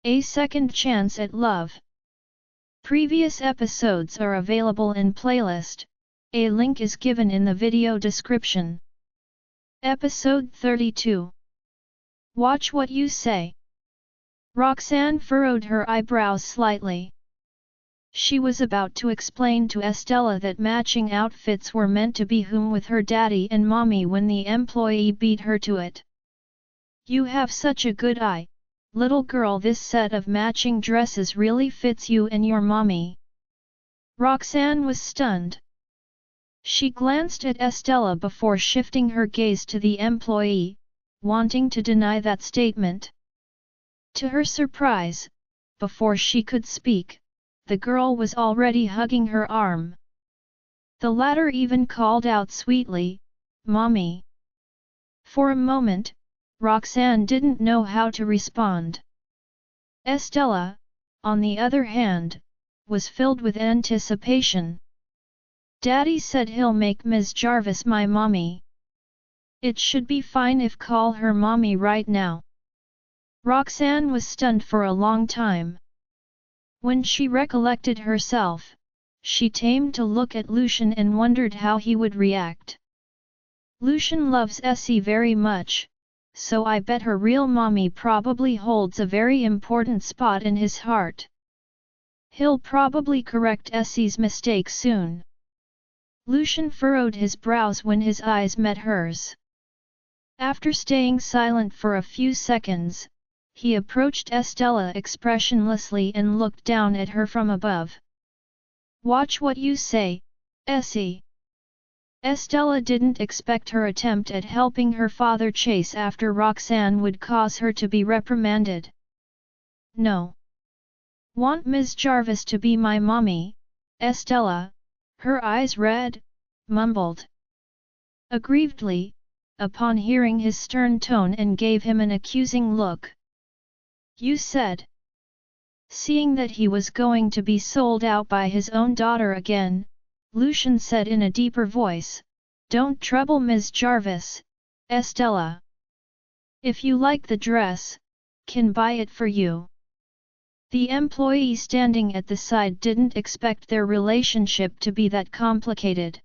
A Second Chance at Love. Previous episodes are available in playlist, a link is given in the video description. Episode 32. Watch What You Say. Roxanne furrowed her eyebrows slightly. She was about to explain to Estella that matching outfits were meant to be home with her daddy and mommy when the employee beat her to it. "You have such a good eye, little girl, this set of matching dresses really fits you and your mommy." Roxanne was stunned. She glanced at Estella before shifting her gaze to the employee, wanting to deny that statement. To her surprise, before she could speak, the girl was already hugging her arm. The latter even called out sweetly, "Mommy." For a moment, Roxanne didn't know how to respond. Estella, on the other hand, was filled with anticipation. "Daddy said he'll make Ms. Jarvis my mommy. It should be fine if call her mommy right now." Roxanne was stunned for a long time. When she recollected herself, she tamed to look at Lucian and wondered how he would react. Lucian loves Essie very much, so I bet her real mommy probably holds a very important spot in his heart. He'll probably correct Essie's mistake soon. Lucian furrowed his brows when his eyes met hers. After staying silent for a few seconds, he approached Estella expressionlessly and looked down at her from above. "Watch what you say, Essie." Estella didn't expect her attempt at helping her father chase after Roxanne would cause her to be reprimanded. "No. Want Ms. Jarvis to be my mommy," Estella, her eyes red, mumbled. Aggrievedly, upon hearing his stern tone, and gave him an accusing look. "You said." Seeing that he was going to be sold out by his own daughter again, Lucian said in a deeper voice, "Don't trouble Ms. Jarvis, Estella. If you like the dress, can buy it for you." The employee standing at the side didn't expect their relationship to be that complicated.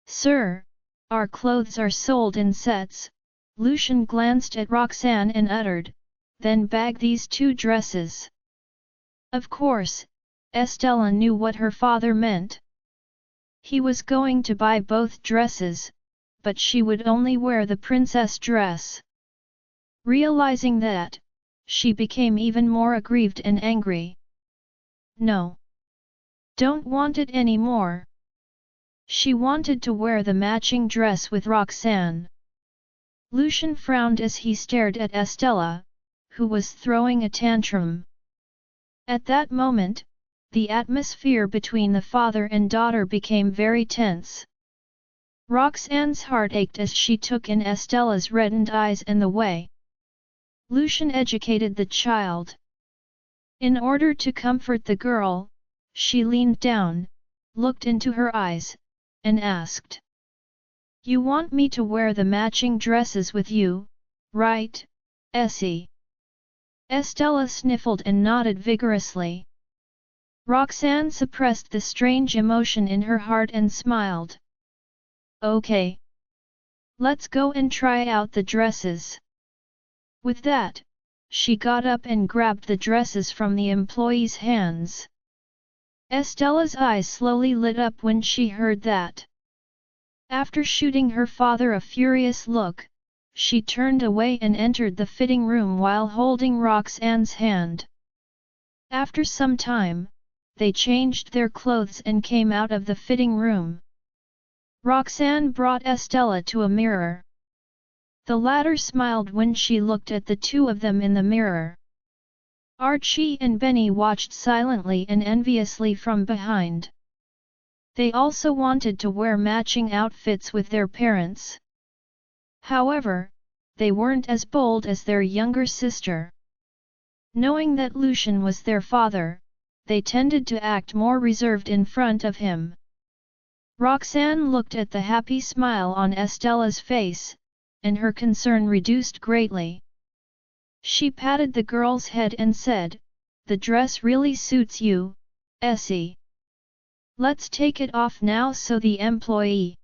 "Sir, our clothes are sold in sets." Lucian glanced at Roxanne and uttered, "Then bag these two dresses." Of course, Estella knew what her father meant. He was going to buy both dresses, but she would only wear the princess dress. Realizing that, she became even more aggrieved and angry. "No. Don't want it anymore." She wanted to wear the matching dress with Roxanne. Lucian frowned as he stared at Estella, who was throwing a tantrum. At that moment, the atmosphere between the father and daughter became very tense. Roxanne's heart ached as she took in Estella's reddened eyes and the way Lucian educated the child. In order to comfort the girl, she leaned down, looked into her eyes, and asked, "You want me to wear the matching dresses with you, right, Essie?" Estella sniffled and nodded vigorously. Roxanne suppressed the strange emotion in her heart and smiled. "Okay. Let's go and try out the dresses." With that, she got up and grabbed the dresses from the employee's hands. Estella's eyes slowly lit up when she heard that. After shooting her father a furious look, she turned away and entered the fitting room while holding Roxanne's hand. After some time, they changed their clothes and came out of the fitting room. Roxanne brought Estella to a mirror. The latter smiled when she looked at the two of them in the mirror. Archie and Benny watched silently and enviously from behind. They also wanted to wear matching outfits with their parents. However, they weren't as bold as their younger sister. Knowing that Lucian was their father, they tended to act more reserved in front of him. Roxanne looked at the happy smile on Estella's face, and her concern reduced greatly. She patted the girl's head and said, "The dress really suits you, Essie. Let's take it off now so the employee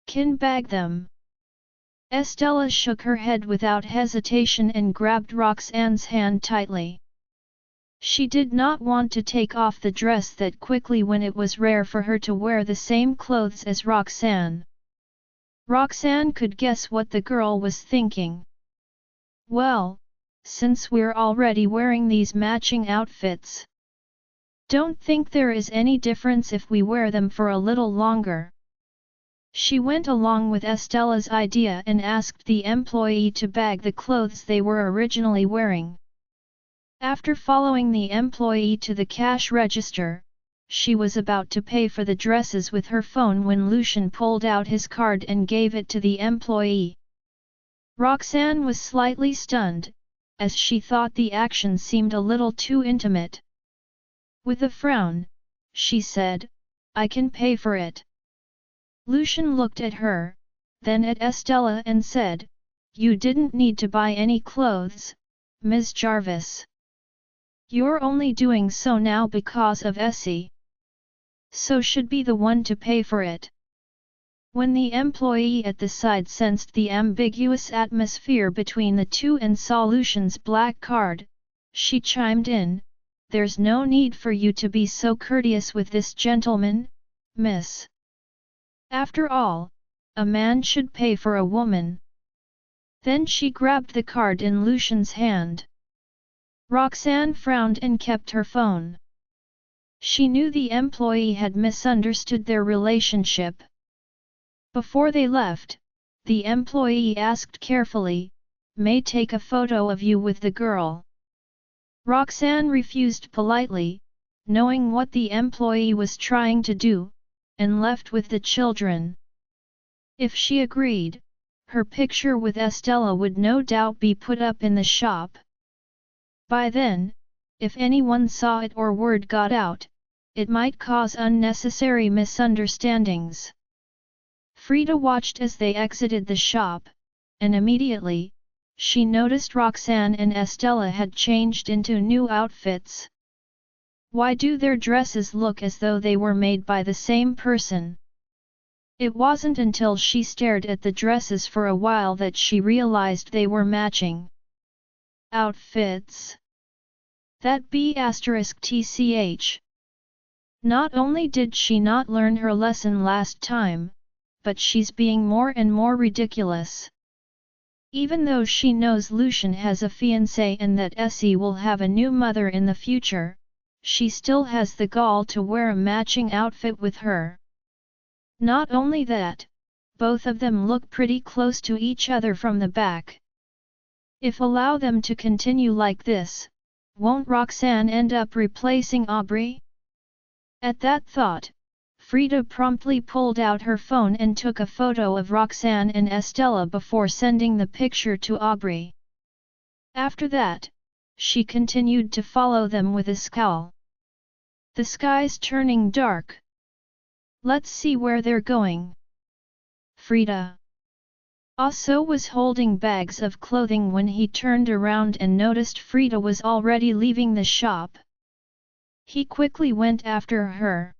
can bag them." Estella shook her head without hesitation and grabbed Roxanne's hand tightly. She did not want to take off the dress that quickly when it was rare for her to wear the same clothes as Roxanne. Roxanne could guess what the girl was thinking. "Well, since we're already wearing these matching outfits, don't think there is any difference if we wear them for a little longer." She went along with Estella's idea and asked the employee to bag the clothes they were originally wearing. After following the employee to the cash register, she was about to pay for the dresses with her phone when Lucian pulled out his card and gave it to the employee. Roxanne was slightly stunned, as she thought the action seemed a little too intimate. With a frown, she said, "I can pay for it." Lucian looked at her, then at Estella and said, "You didn't need to buy any clothes, Ms. Jarvis. You're only doing so now because of Essie. So should be the one to pay for it." When the employee at the side sensed the ambiguous atmosphere between the two and saw Lucian's black card, she chimed in, "There's no need for you to be so courteous with this gentleman, miss. After all, a man should pay for a woman." Then she grabbed the card in Lucian's hand. Roxanne frowned and kept her phone. She knew the employee had misunderstood their relationship. Before they left, the employee asked carefully, "May I take a photo of you with the girl?" Roxanne refused politely, knowing what the employee was trying to do, and left with the children. If she agreed, her picture with Estella would no doubt be put up in the shop. By then, if anyone saw it or word got out, it might cause unnecessary misunderstandings. Frida watched as they exited the shop, and immediately, she noticed Roxanne and Estella had changed into new outfits. Why do their dresses look as though they were made by the same person? It wasn't until she stared at the dresses for a while that she realized they were matching outfits. That *tch. Not only did she not learn her lesson last time, but she's being more and more ridiculous. Even though she knows Lucian has a fiancé and that Essie will have a new mother in the future, she still has the gall to wear a matching outfit with her. Not only that, both of them look pretty close to each other from the back. If allow them to continue like this, won't Roxanne end up replacing Aubrey? At that thought, Frida promptly pulled out her phone and took a photo of Roxanne and Estella before sending the picture to Aubrey. After that, she continued to follow them with a scowl. The sky's turning dark. Let's see where they're going. Frida also was holding bags of clothing when he turned around and noticed Frida was already leaving the shop. He quickly went after her.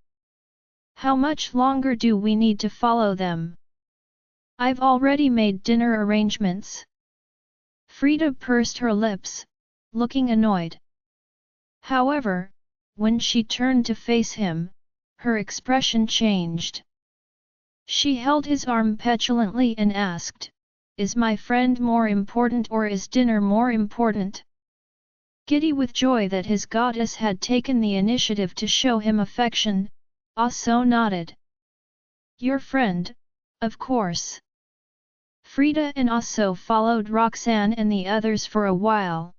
"How much longer do we need to follow them? I've already made dinner arrangements." Frida pursed her lips, looking annoyed. However, when she turned to face him, her expression changed. She held his arm petulantly and asked, "Is my friend more important or is dinner more important?" Giddy with joy that his goddess had taken the initiative to show him affection, Also nodded. "Your friend, of course." Frida and Also followed Roxanne and the others for a while.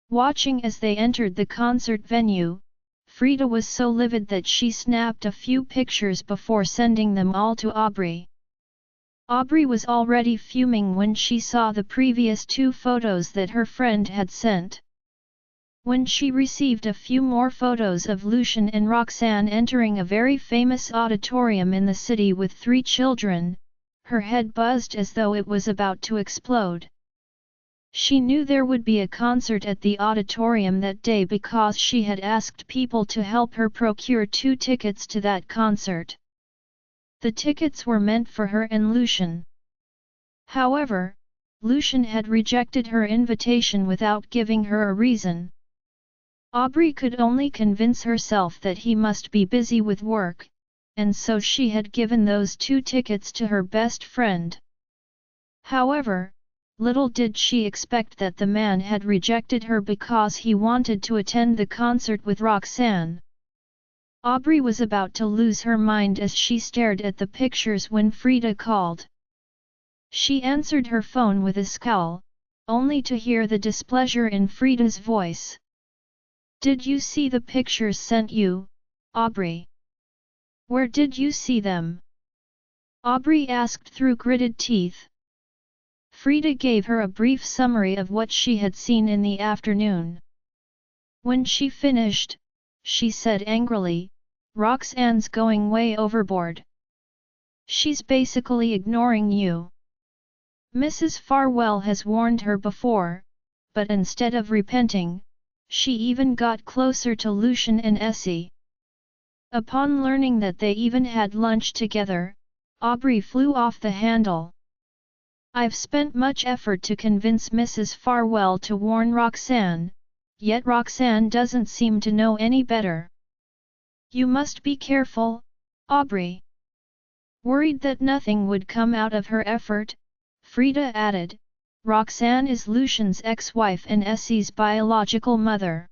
Watching as they entered the concert venue, Frida was so livid that she snapped a few pictures before sending them all to Aubrey. Aubrey was already fuming when she saw the previous 2 photos that her friend had sent. When she received a few more photos of Lucian and Roxanne entering a very famous auditorium in the city with 3 children, her head buzzed as though it was about to explode. She knew there would be a concert at the auditorium that day because she had asked people to help her procure 2 tickets to that concert. The tickets were meant for her and Lucian. However, Lucian had rejected her invitation without giving her a reason. Aubrey could only convince herself that he must be busy with work, and so she had given those 2 tickets to her best friend. However, little did she expect that the man had rejected her because he wanted to attend the concert with Roxanne. Aubrey was about to lose her mind as she stared at the pictures when Frida called. She answered her phone with a scowl, only to hear the displeasure in Frida's voice. "Did you see the pictures sent you, Aubrey? Where did you see them?" Aubrey asked through gritted teeth. Frida gave her a brief summary of what she had seen in the afternoon. When she finished, she said angrily, "Roxanne's going way overboard. She's basically ignoring you. Mrs. Farwell has warned her before, but instead of repenting, she even got closer to Lucian and Essie." Upon learning that they even had lunch together, Aubrey flew off the handle. "I've spent much effort to convince Mrs. Farwell to warn Roxanne, yet Roxanne doesn't seem to know any better. You must be careful, Aubrey." Worried that nothing would come out of her effort, Frida added, "Roxanne is Lucian's ex-wife and Essie's biological mother.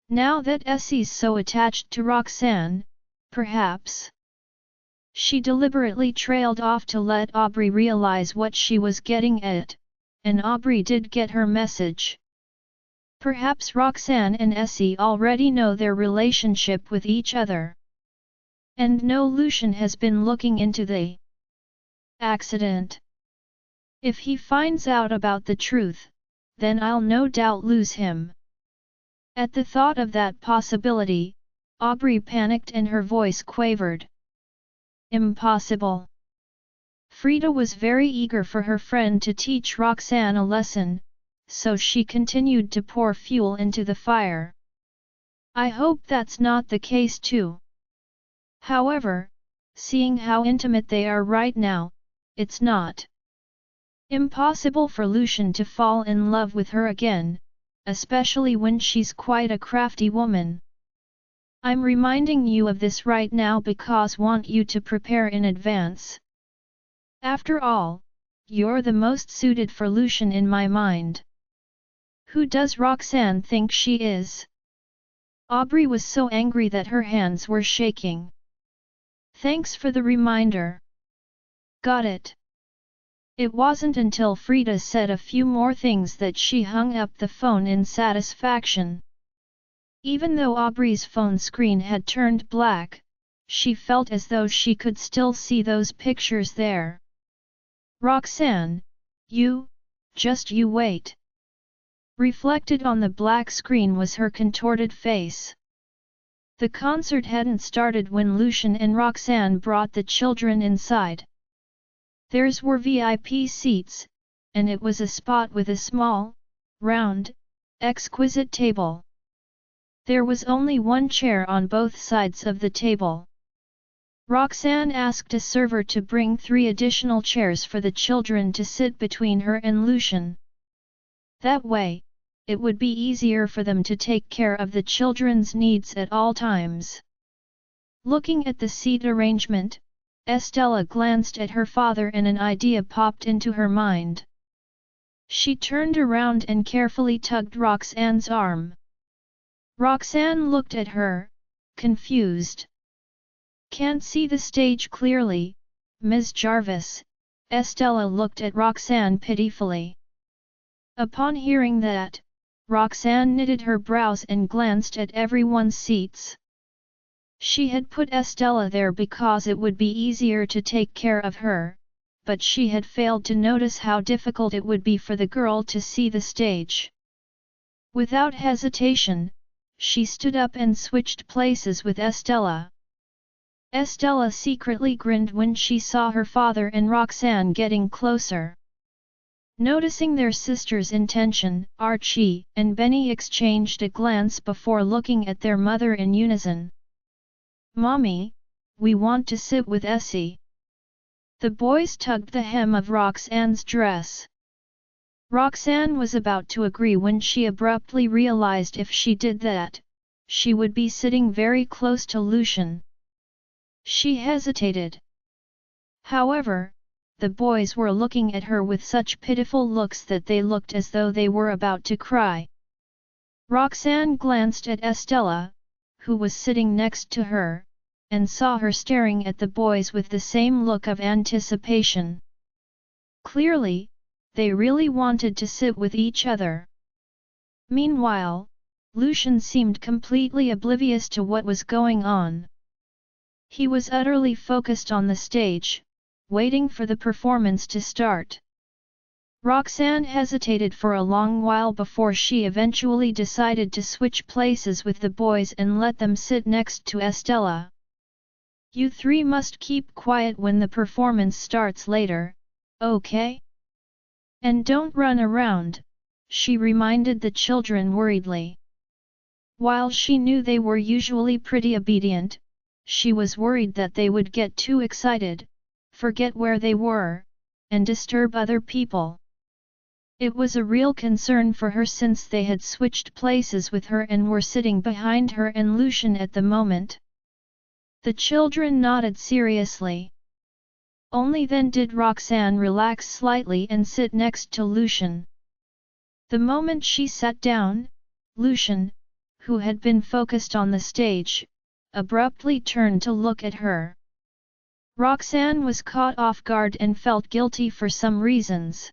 Now that Essie's so attached to Roxanne, perhaps—" She deliberately trailed off to let Aubrey realize what she was getting at, and Aubrey did get her message. Perhaps Roxanne and Essie already know their relationship with each other. And no, Lucian has been looking into the accident. If he finds out about the truth, then I'll no doubt lose him. At the thought of that possibility, Aubrey panicked and her voice quavered. Impossible. Frida was very eager for her friend to teach Roxanne a lesson, so she continued to pour fuel into the fire. I hope that's not the case too. However, seeing how intimate they are right now, it's not impossible for Lucian to fall in love with her again, especially when she's quite a crafty woman. I'm reminding you of this right now because want you to prepare in advance. After all, you're the most suited for Lucian in my mind. Who does Roxanne think she is?" Aubrey was so angry that her hands were shaking. "Thanks for the reminder. Got it." It wasn't until Frida said a few more things that she hung up the phone in satisfaction. Even though Aubrey's phone screen had turned black, she felt as though she could still see those pictures there. "Roxanne, just you wait." Reflected on the black screen was her contorted face. The concert hadn't started when Lucian and Roxanne brought the children inside. Theirs were VIP seats, and it was a spot with a small, round, exquisite table. There was only one chair on both sides of the table. Roxanne asked a server to bring 3 additional chairs for the children to sit between her and Lucian. That way, it would be easier for them to take care of the children's needs at all times. Looking at the seat arrangement, Estella glanced at her father and an idea popped into her mind. She turned around and carefully tugged Roxanne's arm. Roxanne looked at her, confused. "Can't see the stage clearly, Ms. Jarvis." Estella looked at Roxanne pitifully. Upon hearing that, Roxanne knitted her brows and glanced at everyone's seats. She had put Estella there because it would be easier to take care of her, but she had failed to notice how difficult it would be for the girl to see the stage. Without hesitation, she stood up and switched places with Estella. Estella secretly grinned when she saw her father and Roxanne getting closer. Noticing their sister's intention, Archie and Benny exchanged a glance before looking at their mother in unison. "Mommy, we want to sit with Essie." The boys tugged the hem of Roxanne's dress. Roxanne was about to agree when she abruptly realized if she did that, she would be sitting very close to Lucian. She hesitated. However, the boys were looking at her with such pitiful looks that they looked as though they were about to cry. Roxanne glanced at Estella, who was sitting next to her, and saw her staring at the boys with the same look of anticipation. Clearly, they really wanted to sit with each other. Meanwhile, Lucian seemed completely oblivious to what was going on. He was utterly focused on the stage, waiting for the performance to start. Roxanne hesitated for a long while before she eventually decided to switch places with the boys and let them sit next to Estella. "You three must keep quiet when the performance starts later, okay? And don't run around," she reminded the children worriedly. While she knew they were usually pretty obedient, she was worried that they would get too excited, forget where they were, and disturb other people. It was a real concern for her since they had switched places with her and were sitting behind her and Lucian at the moment. The children nodded seriously. Only then did Roxanne relax slightly and sit next to Lucian. The moment she sat down, Lucian, who had been focused on the stage, abruptly turned to look at her. Roxanne was caught off guard and felt guilty for some reasons.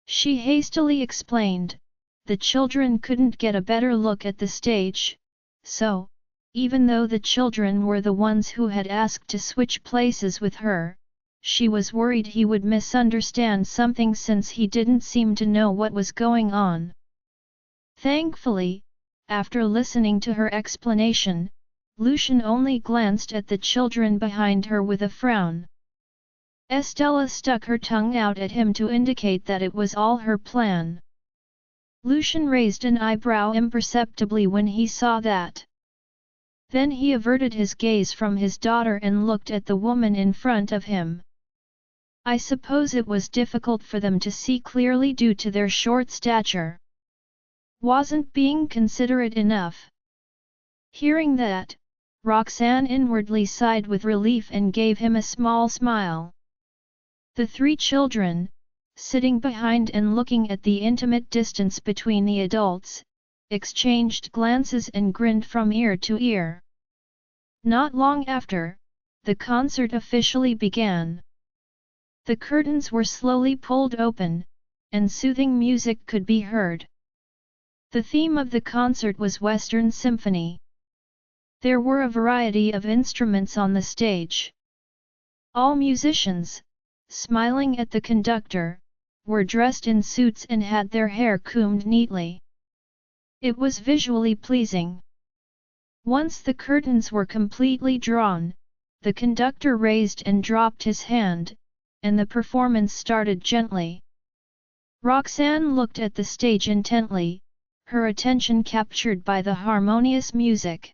She hastily explained, the children couldn't get a better look at the stage, so, even though the children were the ones who had asked to switch places with her, she was worried he would misunderstand something since he didn't seem to know what was going on. Thankfully, after listening to her explanation, Lucian only glanced at the children behind her with a frown. Estella stuck her tongue out at him to indicate that it was all her plan. Lucian raised an eyebrow imperceptibly when he saw that. Then he averted his gaze from his daughter and looked at the woman in front of him. I suppose it was difficult for them to see clearly due to their short stature. Wasn't being considerate enough. Hearing that, Roxanne inwardly sighed with relief and gave him a small smile. The three children, sitting behind and looking at the intimate distance between the adults, exchanged glances and grinned from ear to ear. Not long after, the concert officially began. The curtains were slowly pulled open, and soothing music could be heard. The theme of the concert was Western Symphony. There were a variety of instruments on the stage. All musicians, smiling at the conductor, were dressed in suits and had their hair combed neatly. It was visually pleasing. Once the curtains were completely drawn, the conductor raised and dropped his hand, and the performance started gently. Roxanne looked at the stage intently, her attention captured by the harmonious music.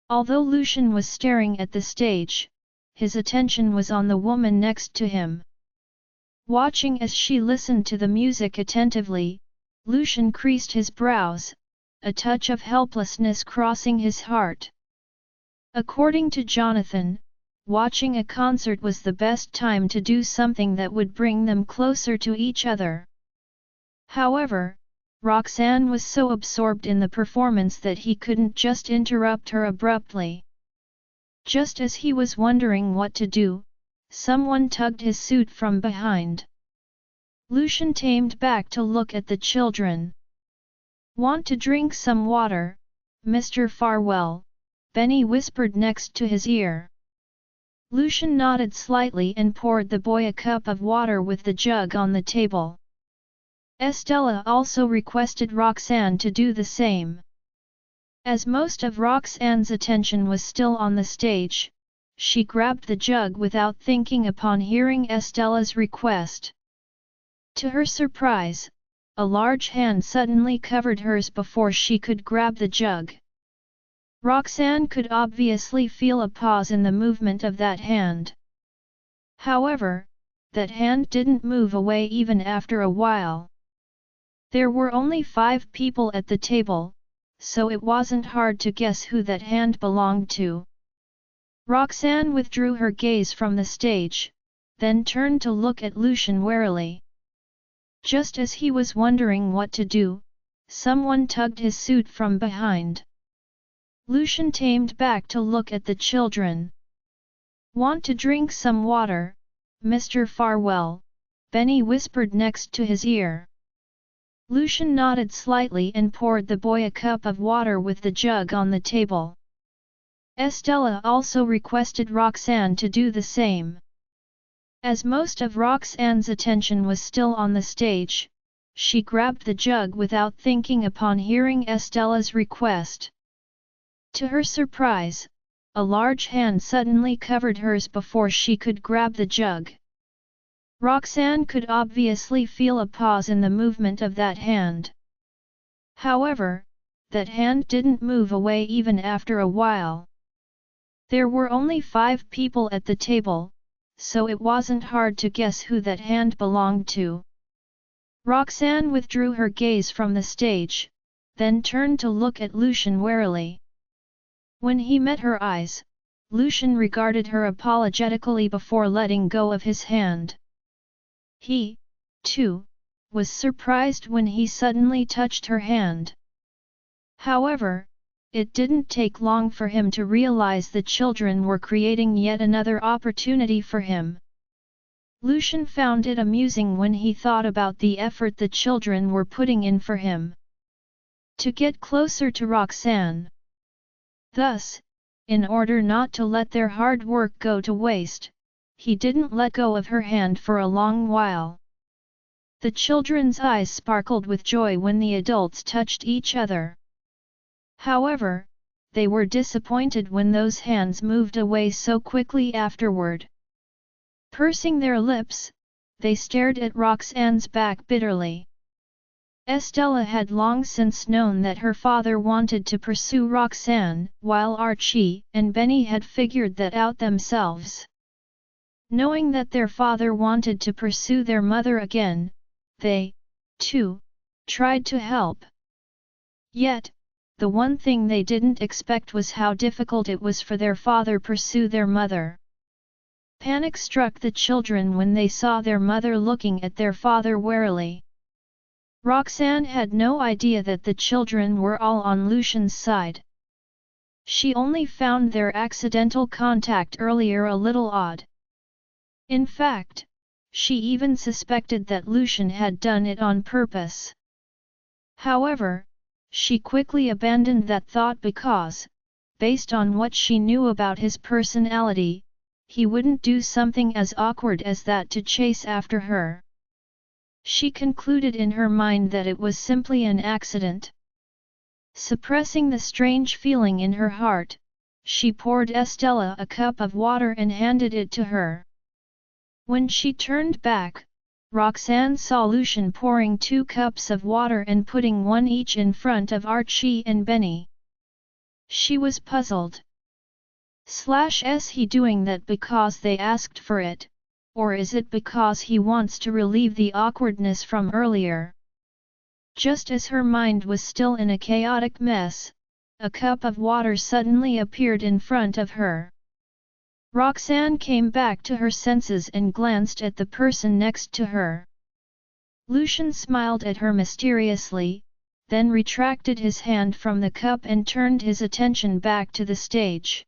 Although Lucian was staring at the stage, his attention was on the woman next to him. Watching as she listened to the music attentively, Lucian creased his brows, a touch of helplessness crossing his heart. According to Jonathan, watching a concert was the best time to do something that would bring them closer to each other. However, Roxanne was so absorbed in the performance that he couldn't just interrupt her abruptly. Just as he was wondering what to do, someone tugged his suit from behind. Lucian tamed back to look at the children. "Want to drink some water, Mr. Farwell?" Benny whispered next to his ear. Lucian nodded slightly and poured the boy a cup of water with the jug on the table. Estella also requested Roxanne to do the same. As most of Roxanne's attention was still on the stage, she grabbed the jug without thinking upon hearing Estella's request. To her surprise, a large hand suddenly covered hers before she could grab the jug. Roxanne could obviously feel a pause in the movement of that hand. However, that hand didn't move away even after a while. There were only 5 people at the table, so it wasn't hard to guess who that hand belonged to. Roxanne withdrew her gaze from the stage, then turned to look at Lucian warily. Just as he was wondering what to do, someone tugged his suit from behind. Lucian tamed back to look at the children. "Want to drink some water, Mr. Farwell?" Benny whispered next to his ear. Lucian nodded slightly and poured the boy a cup of water with the jug on the table. Estella also requested Roxanne to do the same. As most of Roxanne's attention was still on the stage, she grabbed the jug without thinking upon hearing Estella's request. To her surprise, a large hand suddenly covered hers before she could grab the jug. Roxanne could obviously feel a pause in the movement of that hand. However, that hand didn't move away even after a while. There were only 5 people at the table, so it wasn't hard to guess who that hand belonged to. Roxanne withdrew her gaze from the stage, then turned to look at Lucian warily. When he met her eyes, Lucian regarded her apologetically before letting go of his hand. He, too, was surprised when he suddenly touched her hand. However, it didn't take long for him to realize the children were creating yet another opportunity for him. Lucian found it amusing when he thought about the effort the children were putting in for him to get closer to Roxanne. Thus, in order not to let their hard work go to waste, he didn't let go of her hand for a long while. The children's eyes sparkled with joy when the adults touched each other. However, they were disappointed when those hands moved away so quickly afterward. Pursing their lips, they stared at Roxanne's back bitterly. Estella had long since known that her father wanted to pursue Roxanne, while Archie and Benny had figured that out themselves. Knowing that their father wanted to pursue their mother again, they, too, tried to help. Yet, the one thing they didn't expect was how difficult it was for their father pursue their mother. Panic struck the children when they saw their mother looking at their father warily. Roxanne had no idea that the children were all on Lucian's side. She only found their accidental contact earlier a little odd. In fact, she even suspected that Lucian had done it on purpose. However, she quickly abandoned that thought because, based on what she knew about his personality, he wouldn't do something as awkward as that to chase after her. She concluded in her mind that it was simply an accident. Suppressing the strange feeling in her heart, she poured Estella a cup of water and handed it to her. When she turned back, Roxanne saw Lucian pouring 2 cups of water and putting one each in front of Archie and Benny. She was puzzled. Is he doing that because they asked for it, or is it because he wants to relieve the awkwardness from earlier? Just as her mind was still in a chaotic mess, a cup of water suddenly appeared in front of her. Roxanne came back to her senses and glanced at the person next to her. Lucian smiled at her mysteriously, then retracted his hand from the cup and turned his attention back to the stage.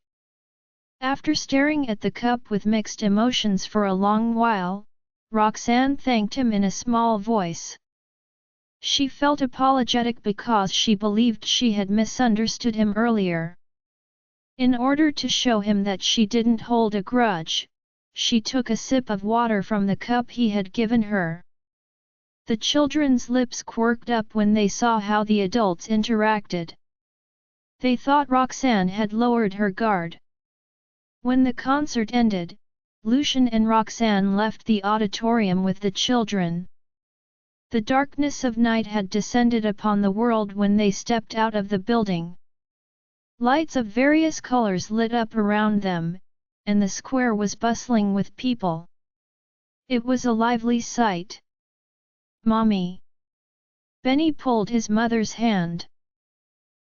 After staring at the cup with mixed emotions for a long while, Roxanne thanked him in a small voice. She felt apologetic because she believed she had misunderstood him earlier. In order to show him that she didn't hold a grudge, she took a sip of water from the cup he had given her. The children's lips quirked up when they saw how the adults interacted. They thought Roxanne had lowered her guard. When the concert ended, Lucian and Roxanne left the auditorium with the children. The darkness of night had descended upon the world when they stepped out of the building. Lights of various colors lit up around them, and the square was bustling with people. It was a lively sight. "Mommy!" Benny pulled his mother's hand.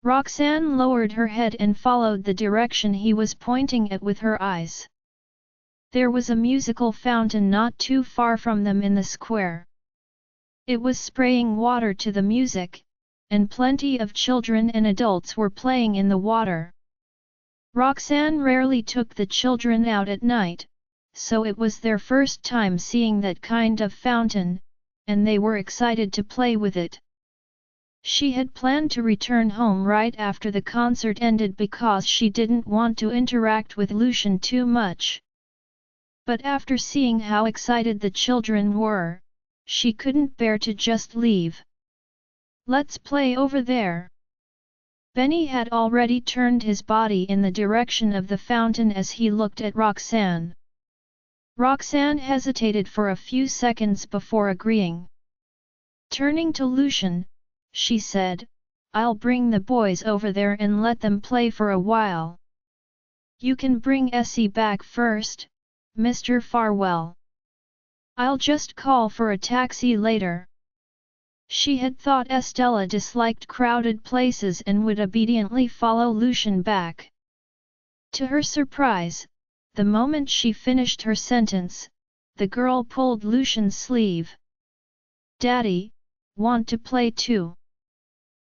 Roxanne lowered her head and followed the direction he was pointing at with her eyes. There was a musical fountain not too far from them in the square. It was spraying water to the music, and plenty of children and adults were playing in the water. Roxanne rarely took the children out at night, so it was their first time seeing that kind of fountain, and they were excited to play with it. She had planned to return home right after the concert ended because she didn't want to interact with Lucian too much. But after seeing how excited the children were, she couldn't bear to just leave. "Let's play over there." Benny had already turned his body in the direction of the fountain as he looked at Roxanne. Roxanne hesitated for a few seconds before agreeing. Turning to Lucian, she said, "I'll bring the boys over there and let them play for a while. You can bring Essie back first, Mr. Farwell. I'll just call for a taxi later." She had thought Estella disliked crowded places and would obediently follow Lucian back. To her surprise, the moment she finished her sentence, the girl pulled Lucian's sleeve. "Daddy, want to play too?"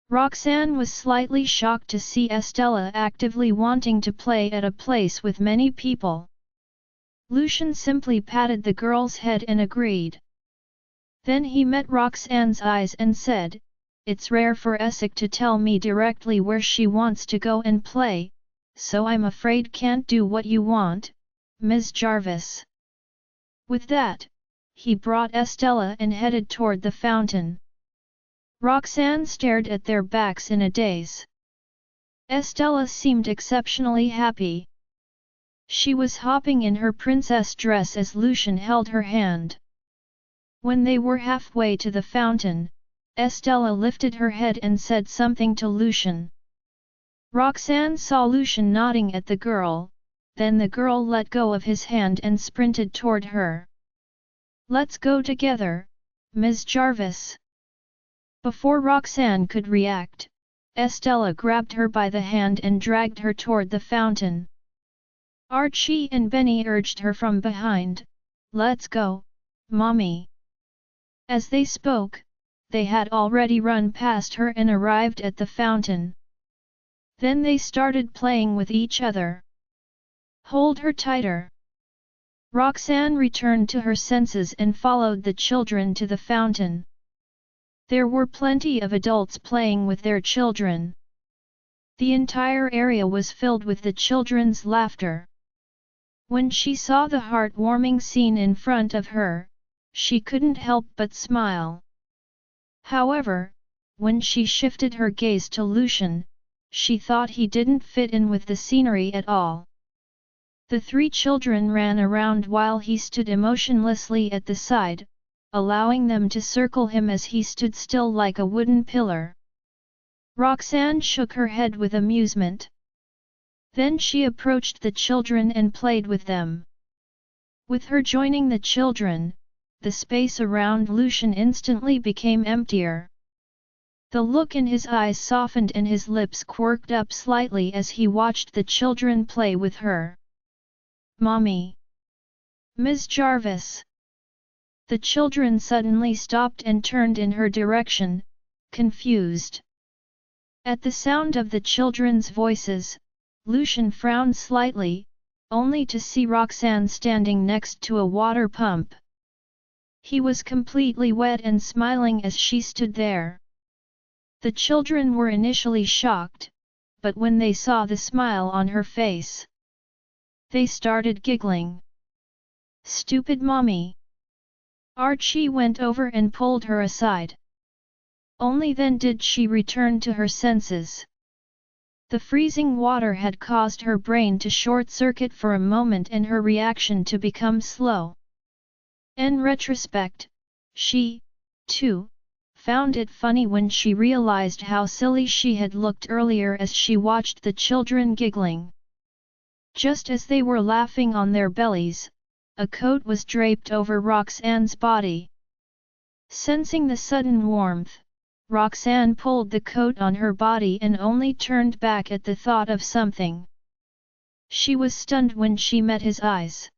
Roxanne was slightly shocked to see Estella actively wanting to play at a place with many people. Lucian simply patted the girl's head and agreed. Then he met Roxanne's eyes and said, "It's rare for Essie to tell me directly where she wants to go and play, so I'm afraid can't do what you want, Ms. Jarvis." With that, he brought Estella and headed toward the fountain. Roxanne stared at their backs in a daze. Estella seemed exceptionally happy. She was hopping in her princess dress as Lucian held her hand. When they were halfway to the fountain, Estella lifted her head and said something to Lucian. Roxanne saw Lucian nodding at the girl, then the girl let go of his hand and sprinted toward her. "Let's go together, Ms. Jarvis." Before Roxanne could react, Estella grabbed her by the hand and dragged her toward the fountain. Archie and Benny urged her from behind, "Let's go, Mommy." As they spoke, they had already run past her and arrived at the fountain. Then they started playing with each other. "Hold her tighter." Roxanne returned to her senses and followed the children to the fountain. There were plenty of adults playing with their children. The entire area was filled with the children's laughter. When she saw the heartwarming scene in front of her, she couldn't help but smile. However, when she shifted her gaze to Lucian, she thought he didn't fit in with the scenery at all. The three children ran around while he stood emotionlessly at the side, allowing them to circle him as he stood still like a wooden pillar. Roxanne shook her head with amusement. Then she approached the children and played with them. With her joining the children, the space around Lucian instantly became emptier. The look in his eyes softened and his lips quirked up slightly as he watched the children play with her. "Mommy! Ms. Jarvis!" The children suddenly stopped and turned in her direction, confused. At the sound of the children's voices, Lucian frowned slightly, only to see Roxanne standing next to a water pump. He was completely wet and smiling as she stood there. The children were initially shocked, but when they saw the smile on her face, they started giggling. "Stupid mommy!" Archie went over and pulled her aside. Only then did she return to her senses. The freezing water had caused her brain to short-circuit for a moment and her reaction to become slow. In retrospect, she, too, found it funny when she realized how silly she had looked earlier as she watched the children giggling. Just as they were laughing on their bellies, a coat was draped over Roxanne's body. Sensing the sudden warmth, Roxanne pulled the coat on her body and only turned back at the thought of something. She was stunned when she met his eyes.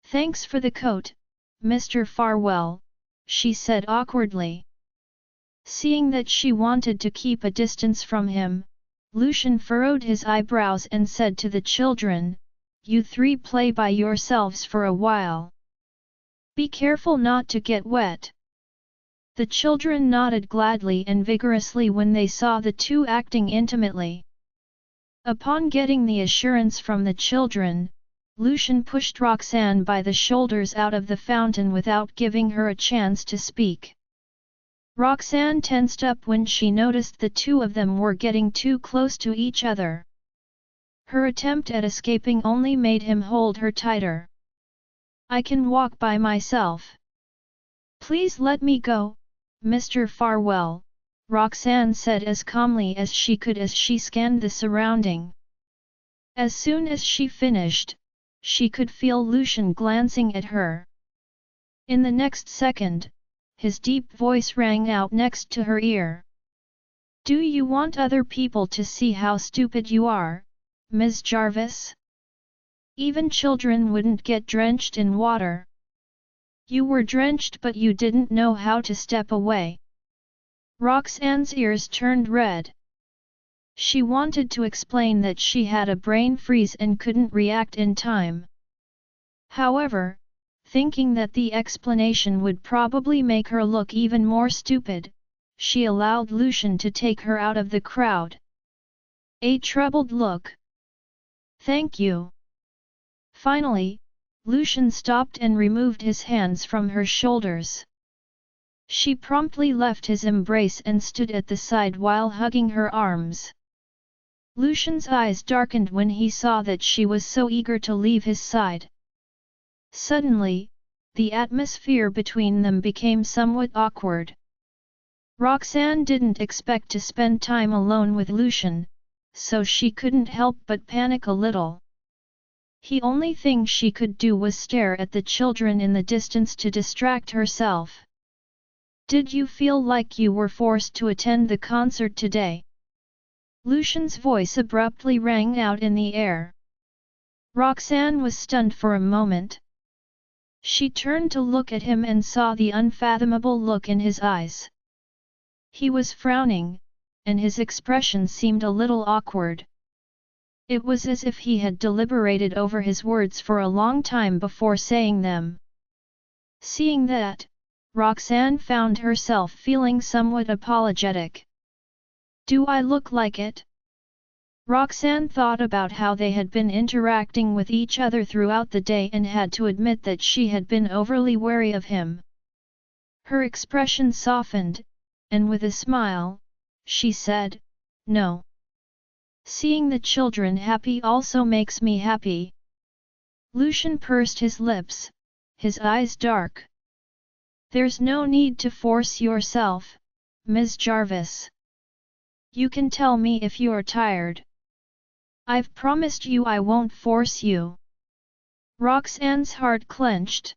"Thanks for the coat, Mr. Farwell," she said awkwardly. Seeing that she wanted to keep a distance from him, Lucian furrowed his eyebrows and said to the children, "You three play by yourselves for a while. Be careful not to get wet." The children nodded gladly and vigorously when they saw the two acting intimately. Upon getting the assurance from the children, Lucian pushed Roxanne by the shoulders out of the fountain without giving her a chance to speak. Roxanne tensed up when she noticed the two of them were getting too close to each other. Her attempt at escaping only made him hold her tighter. "I can walk by myself. Please let me go, Mr. Farwell," Roxanne said as calmly as she could as she scanned the surrounding. As soon as she finished, she could feel Lucian glancing at her. In the next second, his deep voice rang out next to her ear. "Do you want other people to see how stupid you are, Ms. Jarvis? Even children wouldn't get drenched in water. You were drenched but you didn't know how to step away." Roxanne's ears turned red. She wanted to explain that she had a brain freeze and couldn't react in time. However, thinking that the explanation would probably make her look even more stupid, she allowed Lucian to take her out of the crowd. A troubled look. "Thank you." Finally, Lucian stopped and removed his hands from her shoulders. She promptly left his embrace and stood at the side while hugging her arms. Lucian's eyes darkened when he saw that she was so eager to leave his side. Suddenly, the atmosphere between them became somewhat awkward. Roxanne didn't expect to spend time alone with Lucian, so she couldn't help but panic a little. The only thing she could do was stare at the children in the distance to distract herself. "Did you feel like you were forced to attend the concert today?" Lucian's voice abruptly rang out in the air. Roxanne was stunned for a moment. She turned to look at him and saw the unfathomable look in his eyes. He was frowning, and his expression seemed a little awkward. It was as if he had deliberated over his words for a long time before saying them. Seeing that, Roxanne found herself feeling somewhat apologetic. "Do I look like it?" Roxanne thought about how they had been interacting with each other throughout the day and had to admit that she had been overly wary of him. Her expression softened, and with a smile, she said, "No. Seeing the children happy also makes me happy." Lucian pursed his lips, his eyes dark. "There's no need to force yourself, Ms. Jarvis. You can tell me if you're tired. I've promised you I won't force you." Roxanne's heart clenched.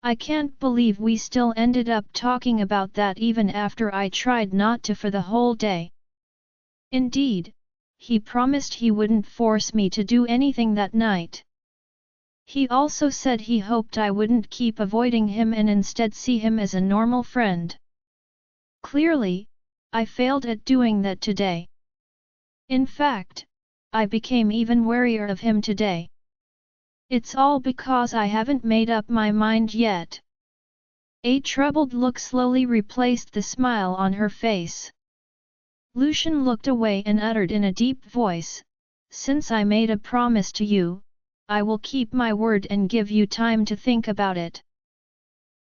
"I can't believe we still ended up talking about that even after I tried not to for the whole day. Indeed, he promised he wouldn't force me to do anything that night. He also said he hoped I wouldn't keep avoiding him and instead see him as a normal friend. Clearly, I failed at doing that today. In fact, I became even warier of him today. It's all because I haven't made up my mind yet." A troubled look slowly replaced the smile on her face. Lucian looked away and uttered in a deep voice, "Since I made a promise to you, I will keep my word and give you time to think about it."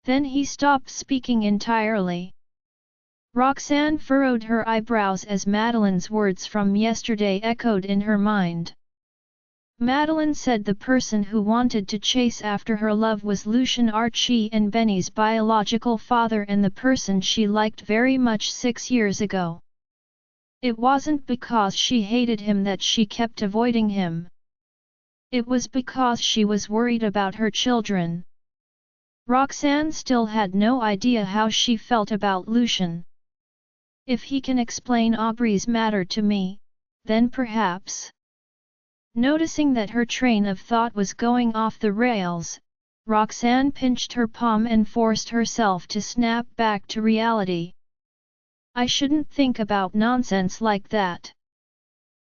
Then he stopped speaking entirely. Roxanne furrowed her eyebrows as Madeline's words from yesterday echoed in her mind. Madeline said the person who wanted to chase after her love was Lucian Archie and Benny's biological father and the person she liked very much 6 years ago. It wasn't because she hated him that she kept avoiding him. It was because she was worried about her children. Roxanne still had no idea how she felt about Lucian. If he can explain Aubrey's matter to me, then perhaps. Noticing that her train of thought was going off the rails, Roxanne pinched her palm and forced herself to snap back to reality. I shouldn't think about nonsense like that.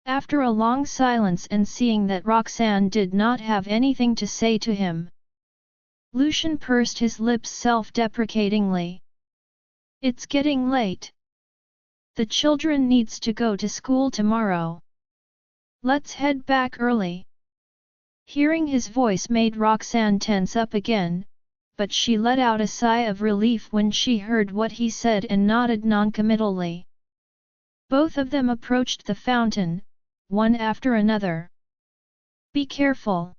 After a long silence and seeing that Roxanne did not have anything to say to him, Lucian pursed his lips self-deprecatingly. It's getting late. The children needs to go to school tomorrow. Let's head back early. Hearing his voice made Roxanne tense up again, but she let out a sigh of relief when she heard what he said and nodded noncommittally. Both of them approached the fountain, one after another. Be careful.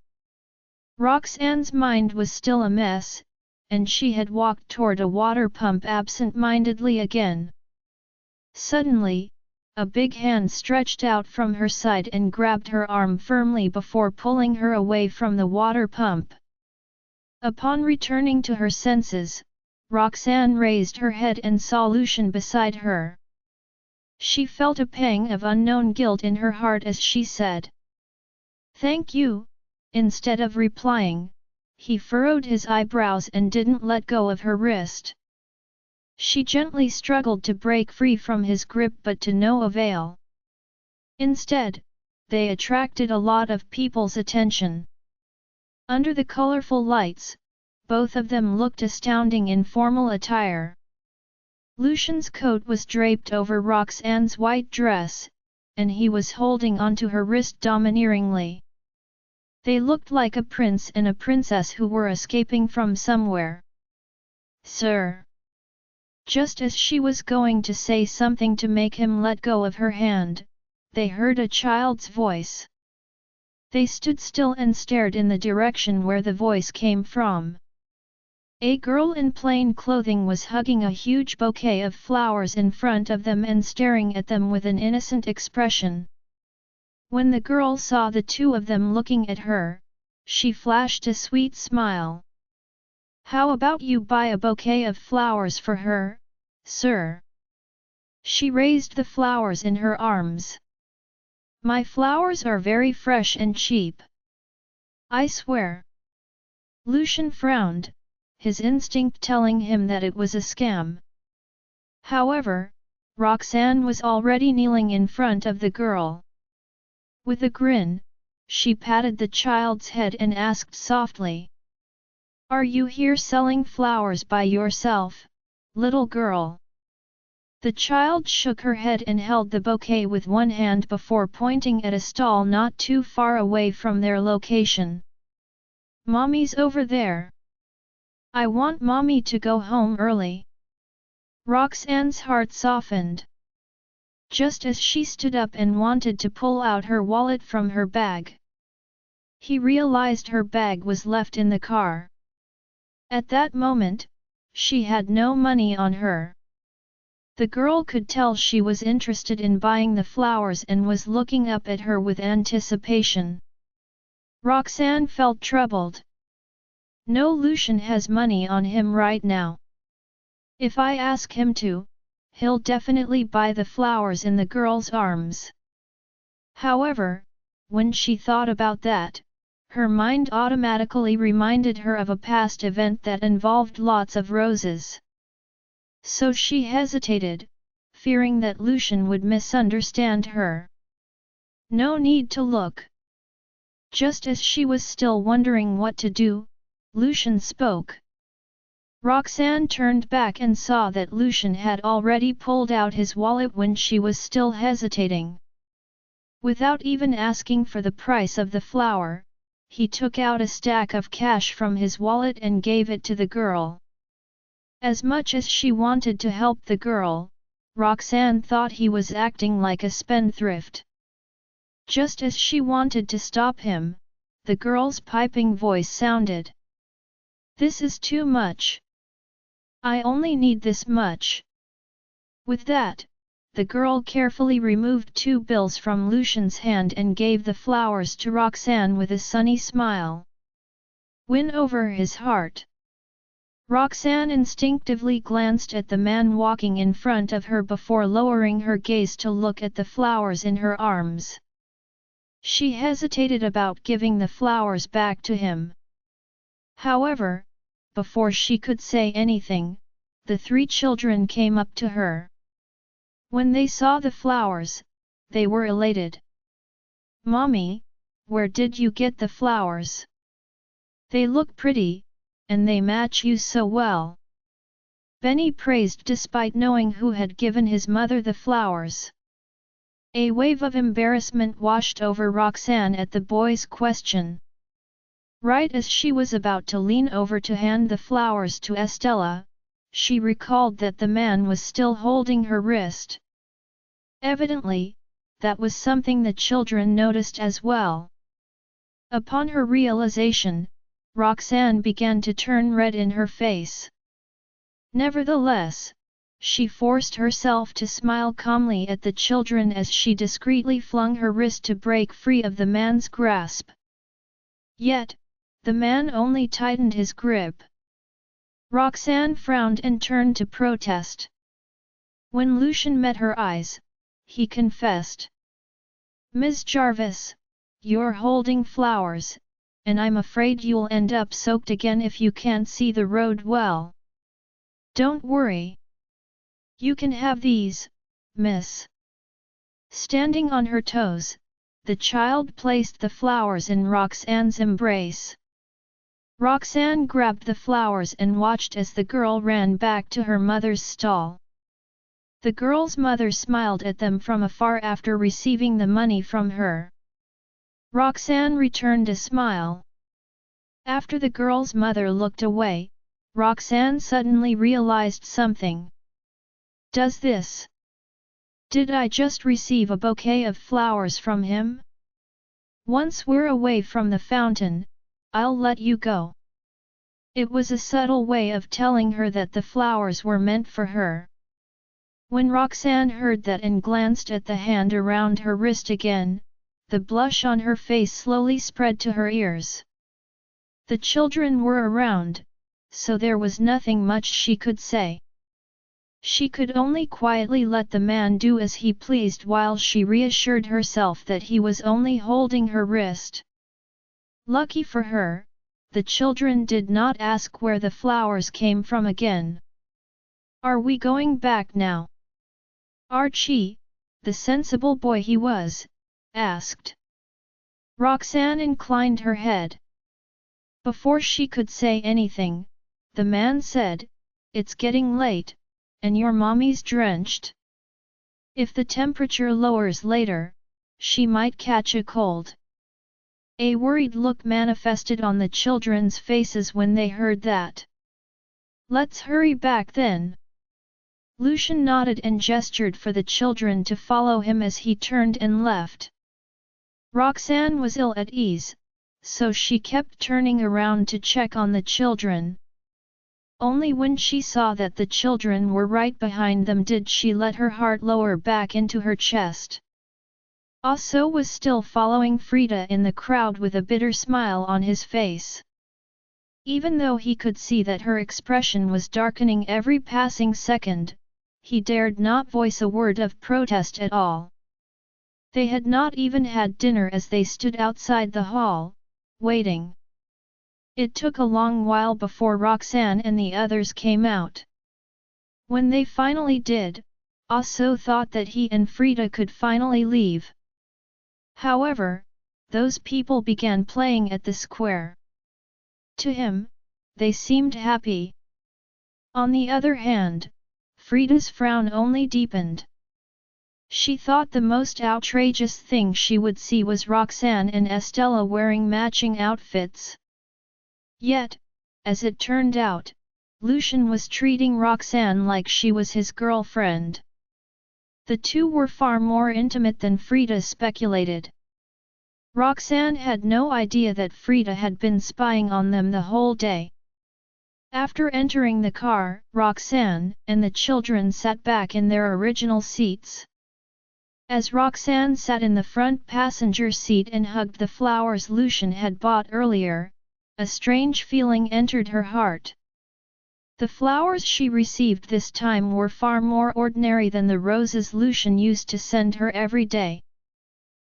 Roxanne's mind was still a mess, and she had walked toward a water pump absent-mindedly again. Suddenly, a big hand stretched out from her side and grabbed her arm firmly before pulling her away from the water pump. Upon returning to her senses, Roxanne raised her head and saw Lucian beside her. She felt a pang of unknown guilt in her heart as she said, "Thank you." Instead of replying, he furrowed his eyebrows and didn't let go of her wrist. She gently struggled to break free from his grip but to no avail. Instead, they attracted a lot of people's attention. Under the colorful lights, both of them looked astounding in formal attire. Lucian's coat was draped over Roxanne's white dress, and he was holding onto her wrist domineeringly. They looked like a prince and a princess who were escaping from somewhere. "Sir." Just as she was going to say something to make him let go of her hand, they heard a child's voice. They stood still and stared in the direction where the voice came from. A girl in plain clothing was hugging a huge bouquet of flowers in front of them and staring at them with an innocent expression. When the girl saw the two of them looking at her, she flashed a sweet smile. "How about you buy a bouquet of flowers for her, sir?" She raised the flowers in her arms. "My flowers are very fresh and cheap. I swear." Lucian frowned, his instinct telling him that it was a scam. However, Roxanne was already kneeling in front of the girl. With a grin, she patted the child's head and asked softly, "Are you here selling flowers by yourself, little girl?" The child shook her head and held the bouquet with one hand before pointing at a stall not too far away from their location. "Mommy's over there. I want Mommy to go home early." Roxanne's heart softened. Just as she stood up and wanted to pull out her wallet from her bag, he realized her bag was left in the car. At that moment, she had no money on her. The girl could tell she was interested in buying the flowers and was looking up at her with anticipation. Roxanne felt troubled. No, Lucian has money on him right now. If I ask him to, he'll definitely buy the flowers in the girl's arms. However, when she thought about that, her mind automatically reminded her of a past event that involved lots of roses. So she hesitated, fearing that Lucian would misunderstand her. No need to look. Just as she was still wondering what to do, Lucian spoke. Roxanne turned back and saw that Lucian had already pulled out his wallet when she was still hesitating. Without even asking for the price of the flower, he took out a stack of cash from his wallet and gave it to the girl. As much as she wanted to help the girl, Roxanne thought he was acting like a spendthrift. Just as she wanted to stop him, the girl's piping voice sounded. "This is too much. I only need this much." With that, the girl carefully removed 2 bills from Lucian's hand and gave the flowers to Roxanne with a sunny smile. Win over his heart. Roxanne instinctively glanced at the man walking in front of her before lowering her gaze to look at the flowers in her arms. She hesitated about giving the flowers back to him. However, before she could say anything, the 3 children came up to her. When they saw the flowers, they were elated. "Mommy, where did you get the flowers? They look pretty, and they match you so well," Benny praised despite knowing who had given his mother the flowers. A wave of embarrassment washed over Roxanne at the boy's question. Right as she was about to lean over to hand the flowers to Estella, she recalled that the man was still holding her wrist. Evidently, that was something the children noticed as well. Upon her realization, Roxanne began to turn red in her face. Nevertheless, she forced herself to smile calmly at the children as she discreetly flung her wrist to break free of the man's grasp. Yet, the man only tightened his grip. Roxanne frowned and turned to protest. When Lucian met her eyes, he confessed. "Ms. Jarvis, you're holding flowers, and I'm afraid you'll end up soaked again if you can't see the road well." "Don't worry. You can have these, miss." Standing on her toes, the child placed the flowers in Roxanne's embrace. Roxanne grabbed the flowers and watched as the girl ran back to her mother's stall. The girl's mother smiled at them from afar after receiving the money from her. Roxanne returned a smile. After the girl's mother looked away, Roxanne suddenly realized something. Did I just receive a bouquet of flowers from him? Once we're away from the fountain, I'll let you go." It was a subtle way of telling her that the flowers were meant for her. When Roxanne heard that and glanced at the hand around her wrist again, the blush on her face slowly spread to her ears. The children were around, so there was nothing much she could say. She could only quietly let the man do as he pleased while she reassured herself that he was only holding her wrist. Lucky for her, the children did not ask where the flowers came from again. "Are we going back now?" Archie, the sensible boy he was, asked. Roxanne inclined her head. Before she could say anything, the man said, "It's getting late, and your mommy's drenched. If the temperature lowers later, she might catch a cold." A worried look manifested on the children's faces when they heard that. "Let's hurry back then." Lucian nodded and gestured for the children to follow him as he turned and left. Roxanne was ill at ease, so she kept turning around to check on the children. Only when she saw that the children were right behind them did she let her heart lower back into her chest. Aso was still following Frida in the crowd with a bitter smile on his face. Even though he could see that her expression was darkening every passing second, he dared not voice a word of protest at all. They had not even had dinner as they stood outside the hall, waiting. It took a long while before Roxanne and the others came out. When they finally did, Aso thought that he and Frida could finally leave. However, those people began playing at the square. To him, they seemed happy. On the other hand, Frida's frown only deepened. She thought the most outrageous thing she would see was Roxanne and Estella wearing matching outfits. Yet, as it turned out, Lucian was treating Roxanne like she was his girlfriend. The two were far more intimate than Frida speculated. Roxanne had no idea that Frida had been spying on them the whole day. After entering the car, Roxanne and the children sat back in their original seats. As Roxanne sat in the front passenger seat and hugged the flowers Lucian had bought earlier, a strange feeling entered her heart. The flowers she received this time were far more ordinary than the roses Lucian used to send her every day.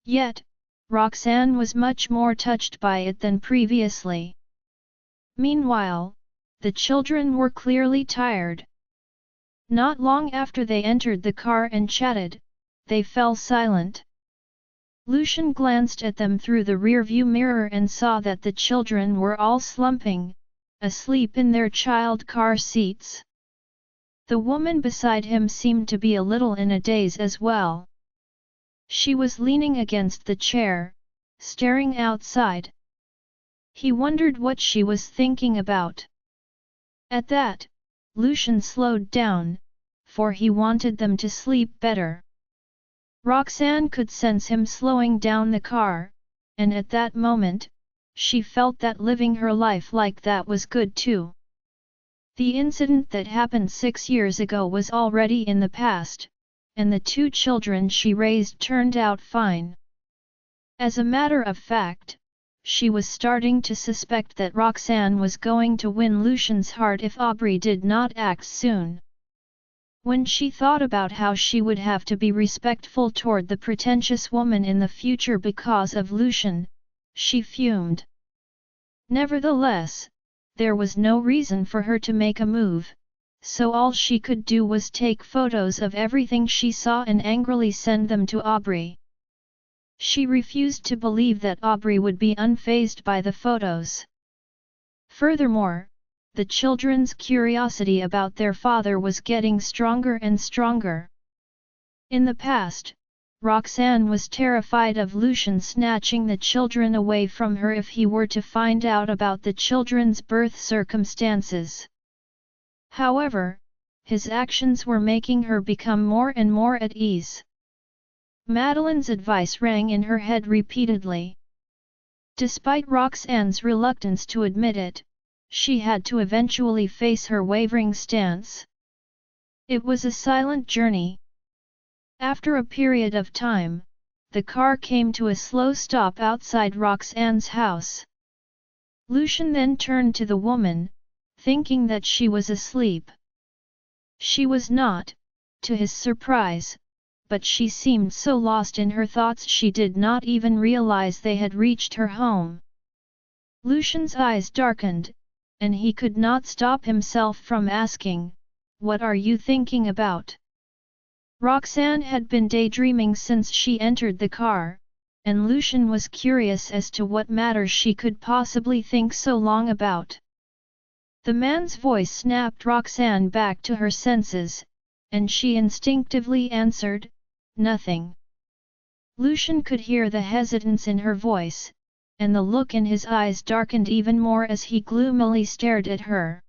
Yet, Roxanne was much more touched by it than previously. Meanwhile, the children were clearly tired. Not long after they entered the car and chatted, they fell silent. Lucian glanced at them through the rearview mirror and saw that the children were all slumping, asleep in their child car seats. The woman beside him seemed to be a little in a daze as well. She was leaning against the chair, staring outside. He wondered what she was thinking about. At that, Lucian slowed down, for he wanted them to sleep better. Roxanne could sense him slowing down the car, and at that moment, she felt that living her life like that was good too. The incident that happened 6 years ago was already in the past, and the 2 children she raised turned out fine. As a matter of fact, she was starting to suspect that Roxanne was going to win Lucian's heart if Aubrey did not act soon. When she thought about how she would have to be respectful toward the pretentious woman in the future because of Lucian, she fumed. Nevertheless, there was no reason for her to make a move, so all she could do was take photos of everything she saw and angrily send them to Aubrey. She refused to believe that Aubrey would be unfazed by the photos. Furthermore, the children's curiosity about their father was getting stronger and stronger. In the past, Roxanne was terrified of Lucian snatching the children away from her if he were to find out about the children's birth circumstances. However, his actions were making her become more and more at ease. Madeline's advice rang in her head repeatedly. Despite Roxanne's reluctance to admit it, she had to eventually face her wavering stance. It was a silent journey. After a period of time, the car came to a slow stop outside Roxanne's house. Lucian then turned to the woman, thinking that she was asleep. She was not, to his surprise, but she seemed so lost in her thoughts she did not even realize they had reached her home. Lucian's eyes darkened, and he could not stop himself from asking, "What are you thinking about?" Roxanne had been daydreaming since she entered the car, and Lucian was curious as to what matter she could possibly think so long about. The man's voice snapped Roxanne back to her senses, and she instinctively answered, "Nothing." Lucian could hear the hesitance in her voice, and the look in his eyes darkened even more as he gloomily stared at her.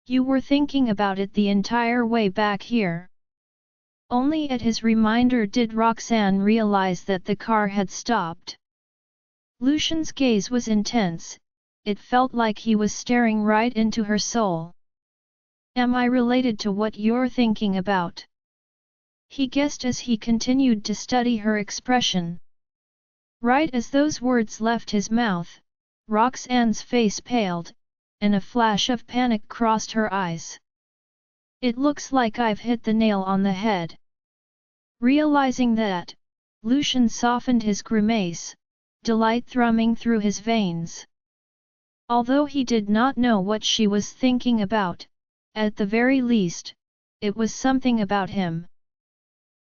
"You were thinking about it the entire way back here." Only at his reminder did Roxanne realize that the car had stopped. Lucian's gaze was intense, it felt like he was staring right into her soul. "Am I related to what you're thinking about?" he guessed as he continued to study her expression. Right as those words left his mouth, Roxanne's face paled, and a flash of panic crossed her eyes. "It looks like I've hit the nail on the head." Realizing that, Lucian softened his grimace, delight thrumming through his veins. Although he did not know what she was thinking about, at the very least, it was something about him.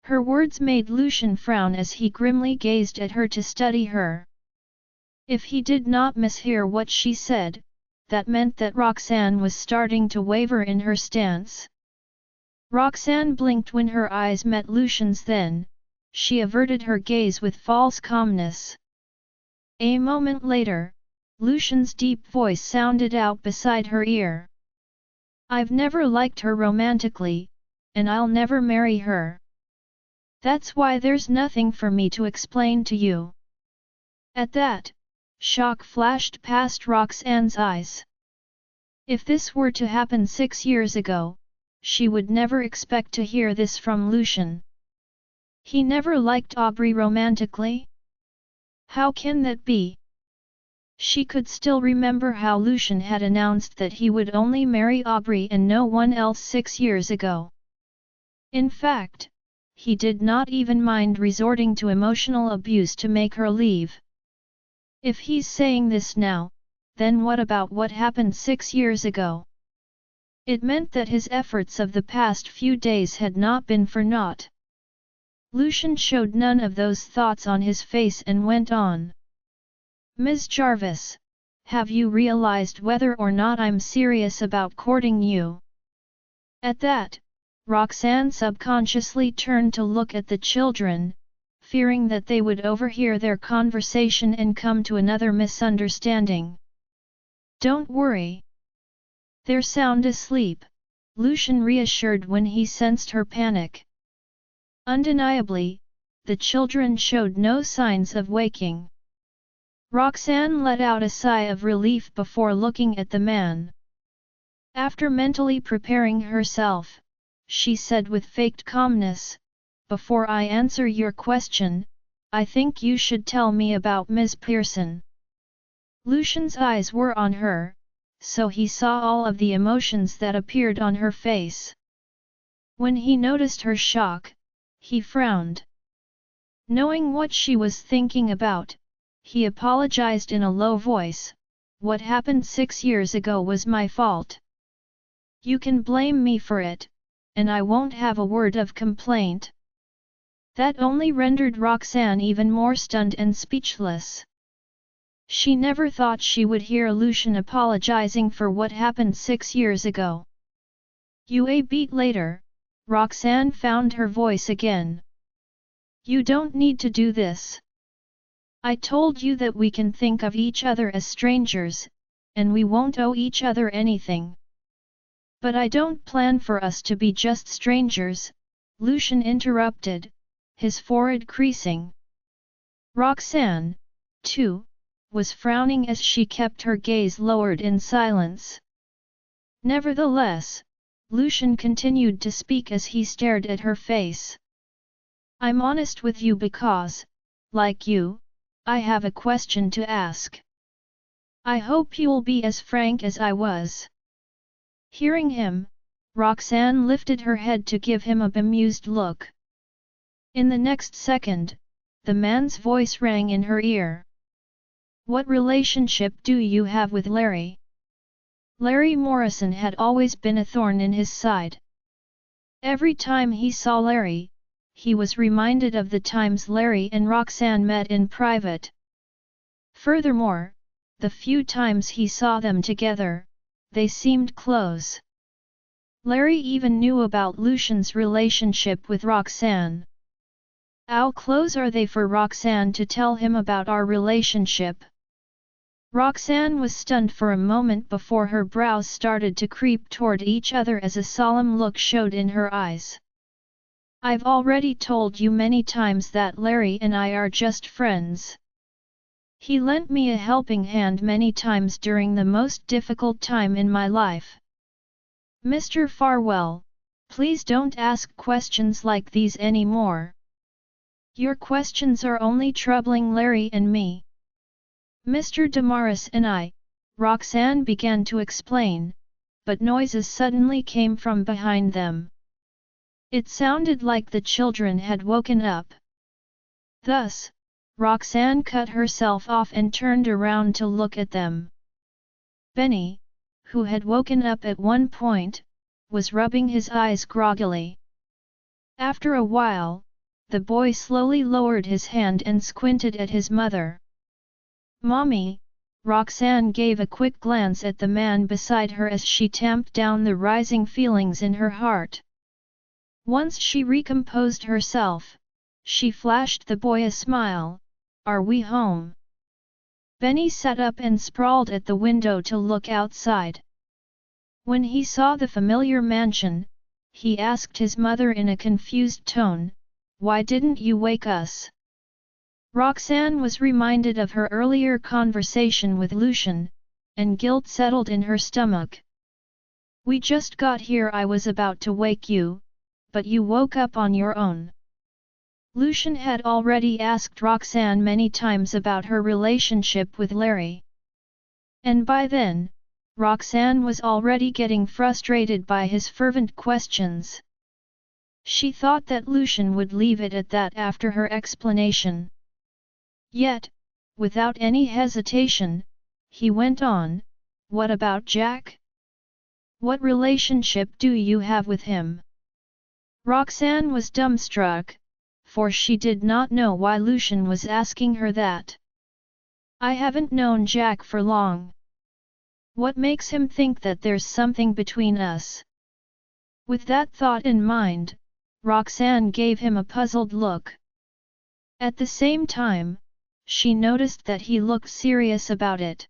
Her words made Lucian frown as he grimly gazed at her to study her. If he did not mishear what she said, that meant that Roxanne was starting to waver in her stance. Roxanne blinked when her eyes met Lucian's, then she averted her gaze with false calmness. A moment later, Lucian's deep voice sounded out beside her ear. "I've never liked her romantically, and I'll never marry her. That's why there's nothing for me to explain to you." At that, shock flashed past Roxanne's eyes. If this were to happen 6 years ago, she would never expect to hear this from Lucian. He never liked Aubrey romantically? How can that be? She could still remember how Lucian had announced that he would only marry Aubrey and no one else 6 years ago. In fact, he did not even mind resorting to emotional abuse to make her leave. If he's saying this now, then what about what happened 6 years ago? It meant that his efforts of the past few days had not been for naught. Lucian showed none of those thoughts on his face and went on. Ms. Jarvis, have you realized whether or not I'm serious about courting you? At that, Roxanne subconsciously turned to look at the children, fearing that they would overhear their conversation and come to another misunderstanding. Don't worry. They're sound asleep, Lucian reassured when he sensed her panic. Undeniably, the children showed no signs of waking. Roxanne let out a sigh of relief before looking at the man. After mentally preparing herself, she said with faked calmness, "Before I answer your question, I think you should tell me about Ms. Pearson." Lucian's eyes were on her, so he saw all of the emotions that appeared on her face. When he noticed her shock, he frowned. Knowing what she was thinking about, he apologized in a low voice, "What happened 6 years ago was my fault. You can blame me for it, and I won't have a word of complaint." That only rendered Roxanne even more stunned and speechless. She never thought she would hear Lucian apologizing for what happened 6 years ago. A beat later, Roxanne found her voice again. "You don't need to do this. I told you that we can think of each other as strangers, and we won't owe each other anything. But I don't plan for us to be just strangers," Lucian interrupted, his forehead creasing. Roxanne, too, was frowning as she kept her gaze lowered in silence. Nevertheless, Lucian continued to speak as he stared at her face. "I'm honest with you because, like you, I have a question to ask. I hope you'll be as frank as I was." Hearing him, Roxanne lifted her head to give him a bemused look. In the next second, the man's voice rang in her ear. "What relationship do you have with Larry?" Larry Morrison had always been a thorn in his side. Every time he saw Larry, he was reminded of the times Larry and Roxanne met in private. Furthermore, the few times he saw them together, they seemed close. Larry even knew about Lucian's relationship with Roxanne. "How close are they for Roxanne to tell him about our relationship?" Roxanne was stunned for a moment before her brows started to creep toward each other as a solemn look showed in her eyes. "I've already told you many times that Larry and I are just friends. He lent me a helping hand many times during the most difficult time in my life. Mr. Farwell, please don't ask questions like these anymore. Your questions are only troubling Larry and me." "Mr. Damaris and I," Roxanne began to explain, but noises suddenly came from behind them. It sounded like the children had woken up. Thus, Roxanne cut herself off and turned around to look at them. Benny, who had woken up at one point, was rubbing his eyes groggily. After a while, the boy slowly lowered his hand and squinted at his mother. "Mommy," Roxanne gave a quick glance at the man beside her as she tamped down the rising feelings in her heart. Once she recomposed herself, she flashed the boy a smile. "Are we home?" Benny sat up and sprawled at the window to look outside. When he saw the familiar mansion, he asked his mother in a confused tone, "Why didn't you wake us?" Roxanne was reminded of her earlier conversation with Lucian, and guilt settled in her stomach. We just got here. I was about to wake you, but you woke up on your own. Lucian had already asked Roxanne many times about her relationship with Larry. And by then, Roxanne was already getting frustrated by his fervent questions. She thought that Lucian would leave it at that after her explanation. Yet, without any hesitation, he went on, "What about Jack? What relationship do you have with him?" Roxanne was dumbstruck, for she did not know why Lucian was asking her that. "I haven't known Jack for long. What makes him think that there's something between us?" With that thought in mind, Roxanne gave him a puzzled look. At the same time, she noticed that he looked serious about it.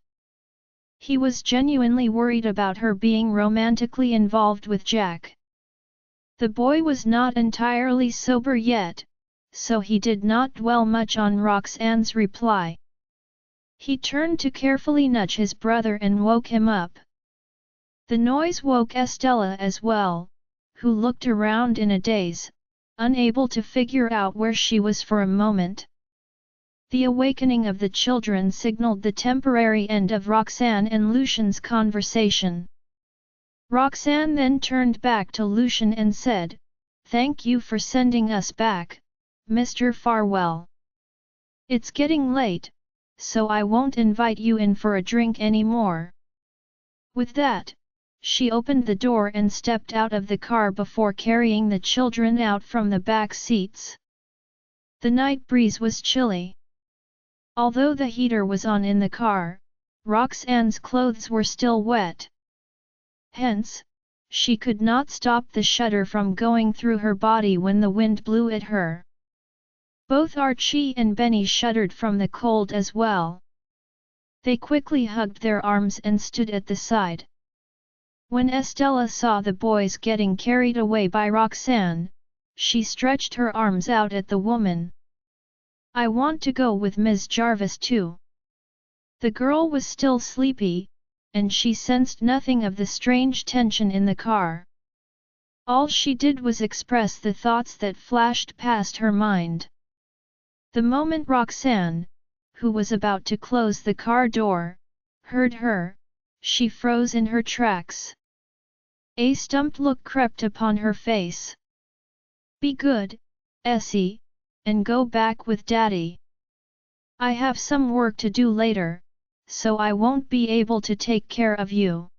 He was genuinely worried about her being romantically involved with Jack. The boy was not entirely sober yet, so he did not dwell much on Roxanne's reply. He turned to carefully nudge his brother and woke him up. The noise woke Estella as well, who looked around in a daze, unable to figure out where she was for a moment. The awakening of the children signaled the temporary end of Roxanne and Lucian's conversation. Roxanne then turned back to Lucian and said, "Thank you for sending us back, Mr. Farwell. It's getting late, so I won't invite you in for a drink anymore." With that, she opened the door and stepped out of the car before carrying the children out from the back seats. The night breeze was chilly. Although the heater was on in the car, Roxanne's clothes were still wet. Hence, she could not stop the shudder from going through her body when the wind blew at her. Both Archie and Benny shuddered from the cold as well. They quickly hugged their arms and stood at the side. When Estella saw the boys getting carried away by Roxanne, she stretched her arms out at the woman. "I want to go with Ms. Jarvis too." The girl was still sleepy, and she sensed nothing of the strange tension in the car. All she did was express the thoughts that flashed past her mind. The moment Roxanne, who was about to close the car door, heard her, she froze in her tracks. A stumped look crept upon her face. "Be good, Essie, and go back with Daddy. I have some work to do later, so I won't be able to take care of you."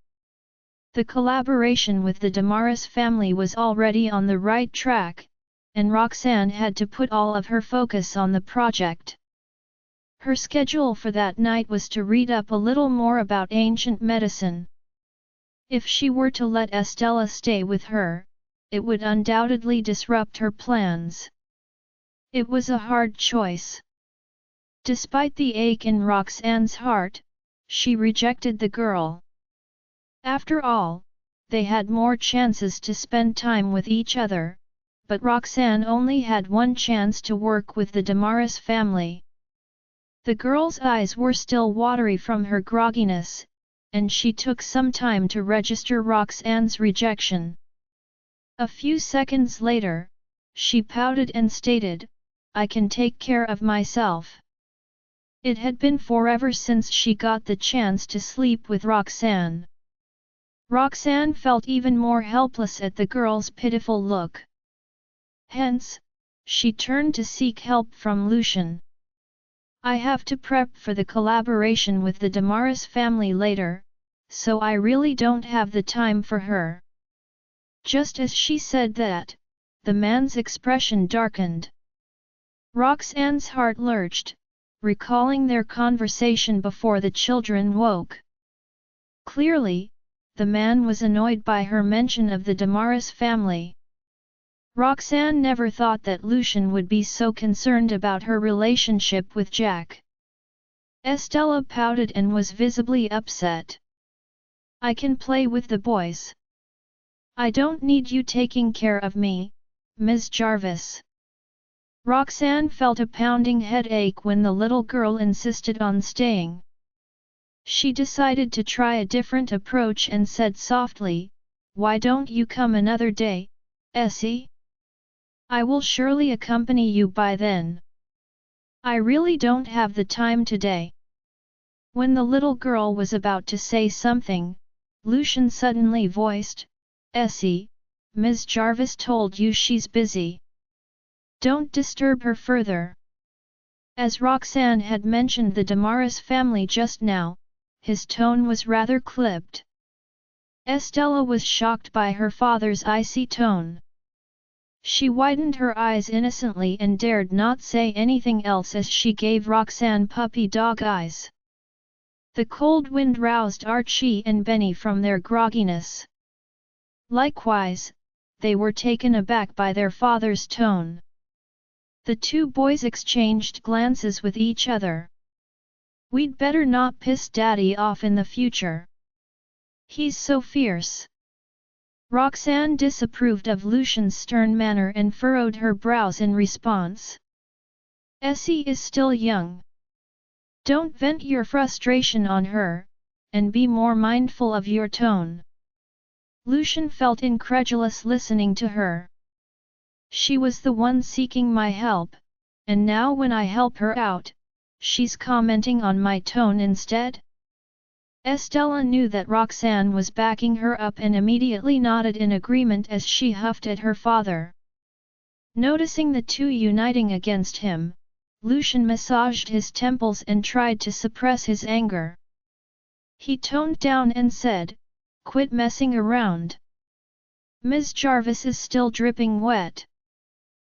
The collaboration with the Damaris family was already on the right track, and Roxanne had to put all of her focus on the project. Her schedule for that night was to read up a little more about ancient medicine. If she were to let Estella stay with her, it would undoubtedly disrupt her plans. It was a hard choice. Despite the ache in Roxanne's heart, she rejected the girl. After all, they had more chances to spend time with each other, but Roxanne only had one chance to work with the Damaris family. The girl's eyes were still watery from her grogginess, and she took some time to register Roxanne's rejection. A few seconds later, she pouted and stated, "I can take care of myself." It had been forever since she got the chance to sleep with Roxanne. Roxanne felt even more helpless at the girl's pitiful look. Hence, she turned to seek help from Lucian. "I have to prep for the collaboration with the Damaris family later, so I really don't have the time for her." Just as she said that, the man's expression darkened. Roxanne's heart lurched, recalling their conversation before the children woke. Clearly, the man was annoyed by her mention of the Damaris family. Roxanne never thought that Lucian would be so concerned about her relationship with Jack. Estella pouted and was visibly upset. "I can play with the boys. I don't need you taking care of me, Ms. Jarvis." Roxanne felt a pounding headache when the little girl insisted on staying. She decided to try a different approach and said softly, "Why don't you come another day, Essie? I will surely accompany you by then. I really don't have the time today." When the little girl was about to say something, Lucian suddenly voiced, "Essie, Ms. Jarvis told you she's busy. Don't disturb her further." As Roxanne had mentioned the Damaris family just now, his tone was rather clipped. Estella was shocked by her father's icy tone. She widened her eyes innocently and dared not say anything else as she gave Roxanne puppy dog eyes. The cold wind roused Archie and Benny from their grogginess. Likewise, they were taken aback by their father's tone. The two boys exchanged glances with each other. "We'd better not piss Daddy off in the future. He's so fierce." Roxanne disapproved of Lucian's stern manner and furrowed her brows in response. "Essie is still young. Don't vent your frustration on her, and be more mindful of your tone." Lucian felt incredulous listening to her. She was the one seeking my help, and now when I help her out, she's commenting on my tone instead? Estella knew that Roxanne was backing her up and immediately nodded in agreement as she huffed at her father. Noticing the two uniting against him, Lucian massaged his temples and tried to suppress his anger. He toned down and said, "Quit messing around. Ms. Jarvis is still dripping wet.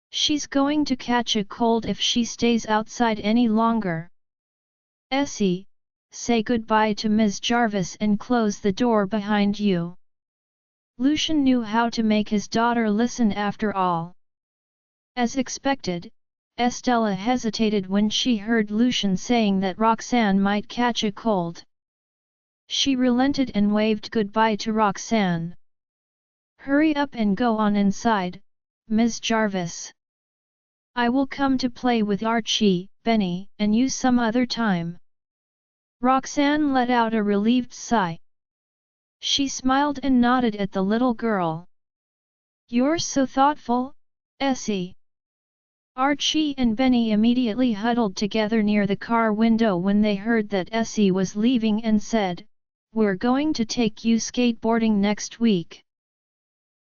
She's going to catch a cold if she stays outside any longer. Essie, say goodbye to Ms. Jarvis and close the door behind you." Lucian knew how to make his daughter listen after all. As expected, Estella hesitated when she heard Lucian saying that Roxanne might catch a cold. She relented and waved goodbye to Roxanne. "Hurry up and go on inside, Ms. Jarvis. I will come to play with Archie, Benny, and you some other time." Roxanne let out a relieved sigh. She smiled and nodded at the little girl. "You're so thoughtful, Essie." Archie and Benny immediately huddled together near the car window when they heard that Essie was leaving and said, "We're going to take you skateboarding next week."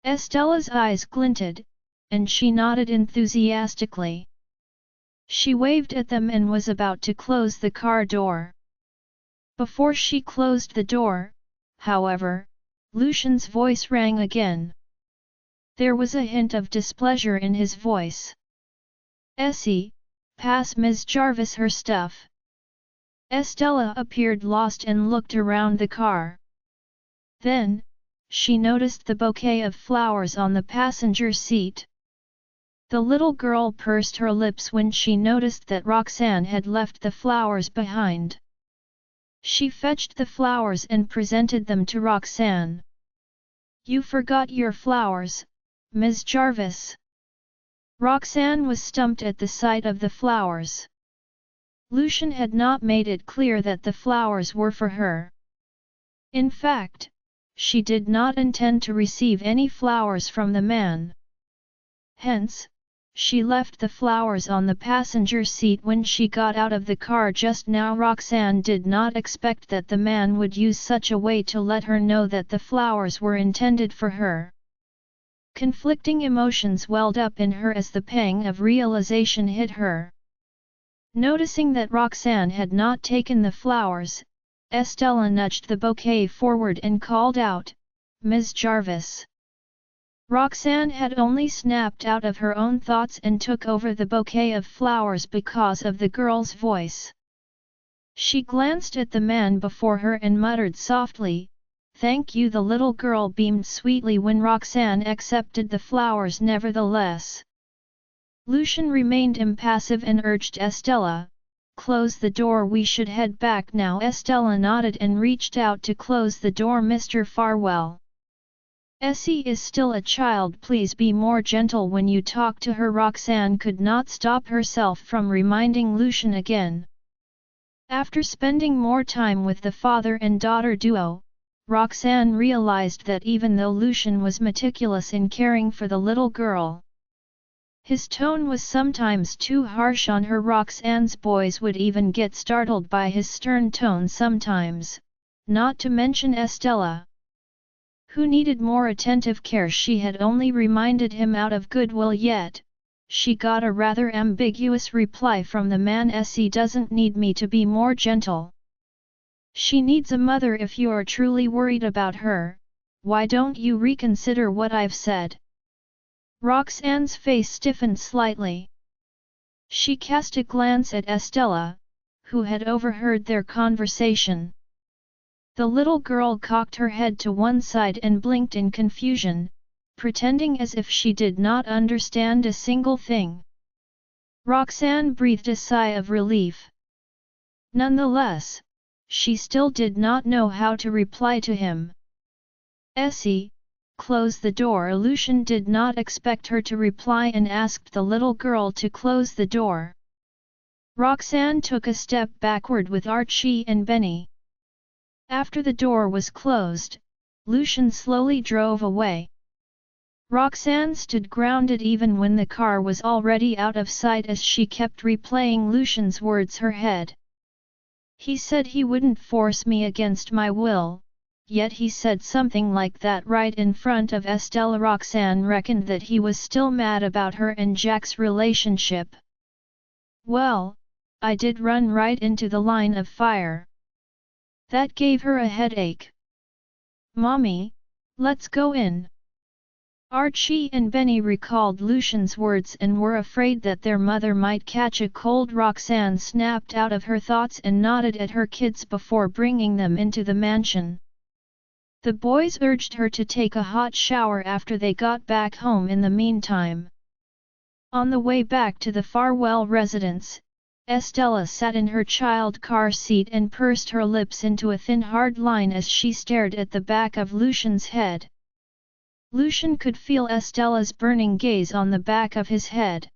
Estella's eyes glinted, and she nodded enthusiastically. She waved at them and was about to close the car door. Before she closed the door, however, Lucian's voice rang again. There was a hint of displeasure in his voice. "Essie, pass Ms. Jarvis her stuff." Estella appeared lost and looked around the car. Then, she noticed the bouquet of flowers on the passenger seat. The little girl pursed her lips when she noticed that Roxanne had left the flowers behind. She fetched the flowers and presented them to Roxanne. "You forgot your flowers, Ms. Jarvis." Roxanne was stumped at the sight of the flowers. Lucian had not made it clear that the flowers were for her. In fact, she did not intend to receive any flowers from the man. Hence, she left the flowers on the passenger seat when she got out of the car just now. Roxanne did not expect that the man would use such a way to let her know that the flowers were intended for her. Conflicting emotions welled up in her as the pang of realization hit her. Noticing that Roxanne had not taken the flowers, Estella nudged the bouquet forward and called out, "Ms. Jarvis." Roxanne had only snapped out of her own thoughts and took over the bouquet of flowers because of the girl's voice. She glanced at the man before her and muttered softly, "Thank you." The little girl beamed sweetly when Roxanne accepted the flowers nevertheless. Lucian remained impassive and urged Estella, "Close the door, we should head back now." Estella nodded and reached out to close the door. "Mr. Farwell. Essie is still a child, please be more gentle when you talk to her. Roxanne could not stop herself from reminding Lucian again. After spending more time with the father and daughter duo, Roxanne realized that even though Lucian was meticulous in caring for the little girl, his tone was sometimes too harsh on her. Roxanne's boys would even get startled by his stern tone sometimes, not to mention Estella, who needed more attentive care. She had only reminded him out of goodwill, yet she got a rather ambiguous reply from the man. Essie doesn't need me to be more gentle. She needs a mother. If you are truly worried about her, why don't you reconsider what I've said? Roxanne's face stiffened slightly. She cast a glance at Estella, who had overheard their conversation. The little girl cocked her head to one side and blinked in confusion, pretending as if she did not understand a single thing. Roxanne breathed a sigh of relief. Nonetheless, she still did not know how to reply to him. Essie, close the door. Lucian did not expect her to reply and asked the little girl to close the door. Roxanne took a step backward with Archie and Benny. After the door was closed, Lucian slowly drove away. Roxanne stood grounded even when the car was already out of sight as she kept replaying Lucian's words in her head. He said he wouldn't force me against my will, yet he said something like that right in front of Estella. Roxanne reckoned that he was still mad about her and Jack's relationship. Well, I did run right into the line of fire. That gave her a headache. Mommy, let's go in. Archie and Benny recalled Lucian's words and were afraid that their mother might catch a cold. Roxanne snapped out of her thoughts and nodded at her kids before bringing them into the mansion. The boys urged her to take a hot shower after they got back home. In the meantime, on the way back to the Farwell residence, Estella sat in her child car seat and pursed her lips into a thin hard line as she stared at the back of Lucian's head. Lucian could feel Estella's burning gaze on the back of his head.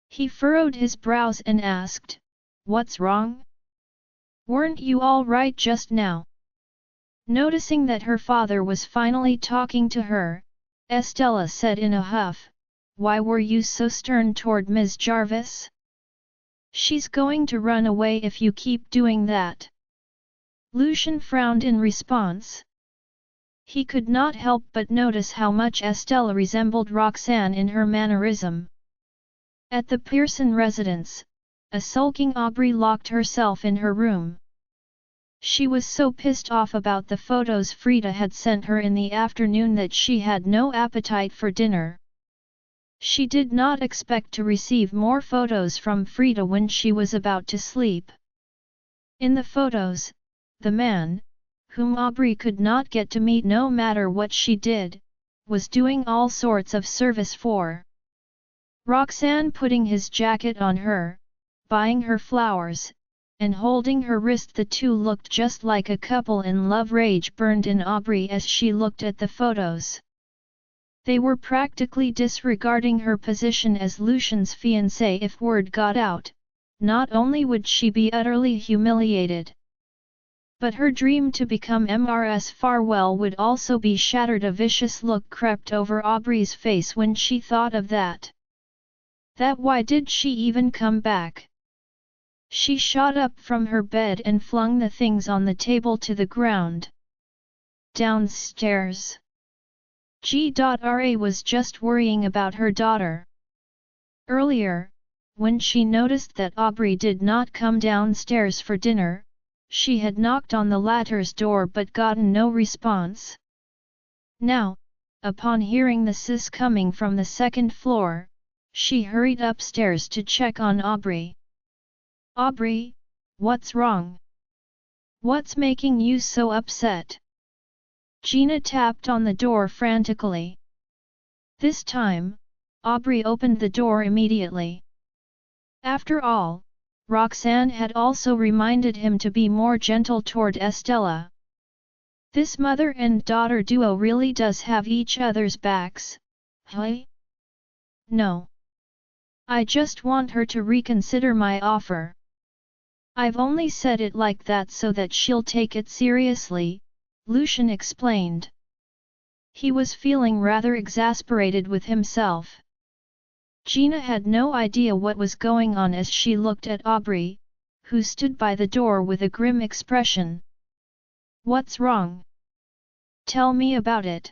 He furrowed his brows and asked, "What's wrong? Weren't you all right just now?" Noticing that her father was finally talking to her, Estella said in a huff, "Why were you so stern toward Ms. Jarvis? She's going to run away if you keep doing that." Lucian frowned in response. He could not help but notice how much Estella resembled Roxanne in her mannerism. At the Pearson residence, a sulking Aubrey locked herself in her room. She was so pissed off about the photos Frida had sent her in the afternoon that she had no appetite for dinner. She did not expect to receive more photos from Frida when she was about to sleep. In the photos, the man, whom Aubrey could not get to meet no matter what she did, was doing all sorts of service for Roxanne, putting his jacket on her, buying her flowers, and holding her wrist. The two looked just like a couple in love. Rage burned in Aubrey as she looked at the photos. They were practically disregarding her position as Lucian's fiancée. If word got out, not only would she be utterly humiliated, but her dream to become Mrs. Farwell would also be shattered. A vicious look crept over Aubrey's face when she thought of that. Why did she even come back? She shot up from her bed and flung the things on the table to the ground. Downstairs. G.R.A. was just worrying about her daughter. Earlier, when she noticed that Aubrey did not come downstairs for dinner, she had knocked on the latter's door but gotten no response. Now, upon hearing the sis coming from the second floor, she hurried upstairs to check on Aubrey. "Aubrey, what's wrong? What's making you so upset?" Gina tapped on the door frantically. This time, Aubrey opened the door immediately. After all, Roxanne had also reminded him to be more gentle toward Estella. This mother and daughter duo really does have each other's backs, hey? No. I just want her to reconsider my offer. I've only said it like that so that she'll take it seriously, Lucian explained. He was feeling rather exasperated with himself. Gina had no idea what was going on as she looked at Aubrey, who stood by the door with a grim expression. What's wrong? Tell me about it.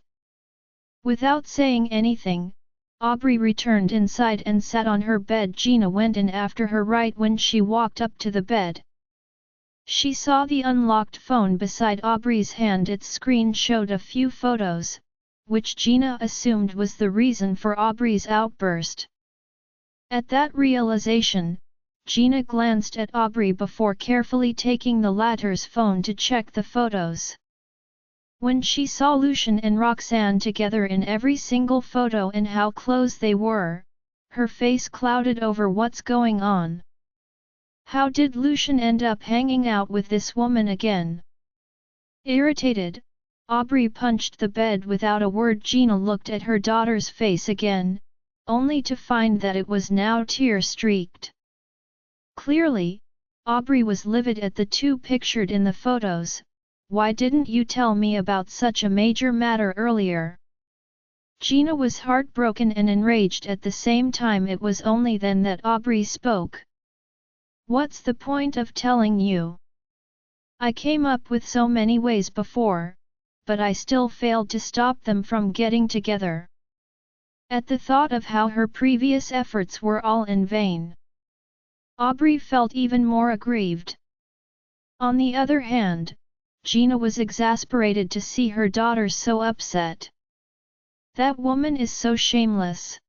Without saying anything, Aubrey returned inside and sat on her bed. Gina went in after her right when she walked up to the bed. She saw the unlocked phone beside Aubrey's hand. Its screen showed a few photos, which Gina assumed was the reason for Aubrey's outburst. At that realization, Gina glanced at Aubrey before carefully taking the latter's phone to check the photos. When she saw Lucian and Roxanne together in every single photo and how close they were, her face clouded over what's going on. How did Lucian end up hanging out with this woman again? Irritated, Aubrey punched the bed without a word. Gina looked at her daughter's face again, only to find that it was now tear-streaked. Clearly, Aubrey was livid at the two pictured in the photos. Why didn't you tell me about such a major matter earlier? Gina was heartbroken and enraged at the same time. It was only then that Aubrey spoke. What's the point of telling you? I came up with so many ways before, but I still failed to stop them from getting together. At the thought of how her previous efforts were all in vain, Aubrey felt even more aggrieved. On the other hand, Gina was exasperated to see her daughter so upset. That woman is so shameless.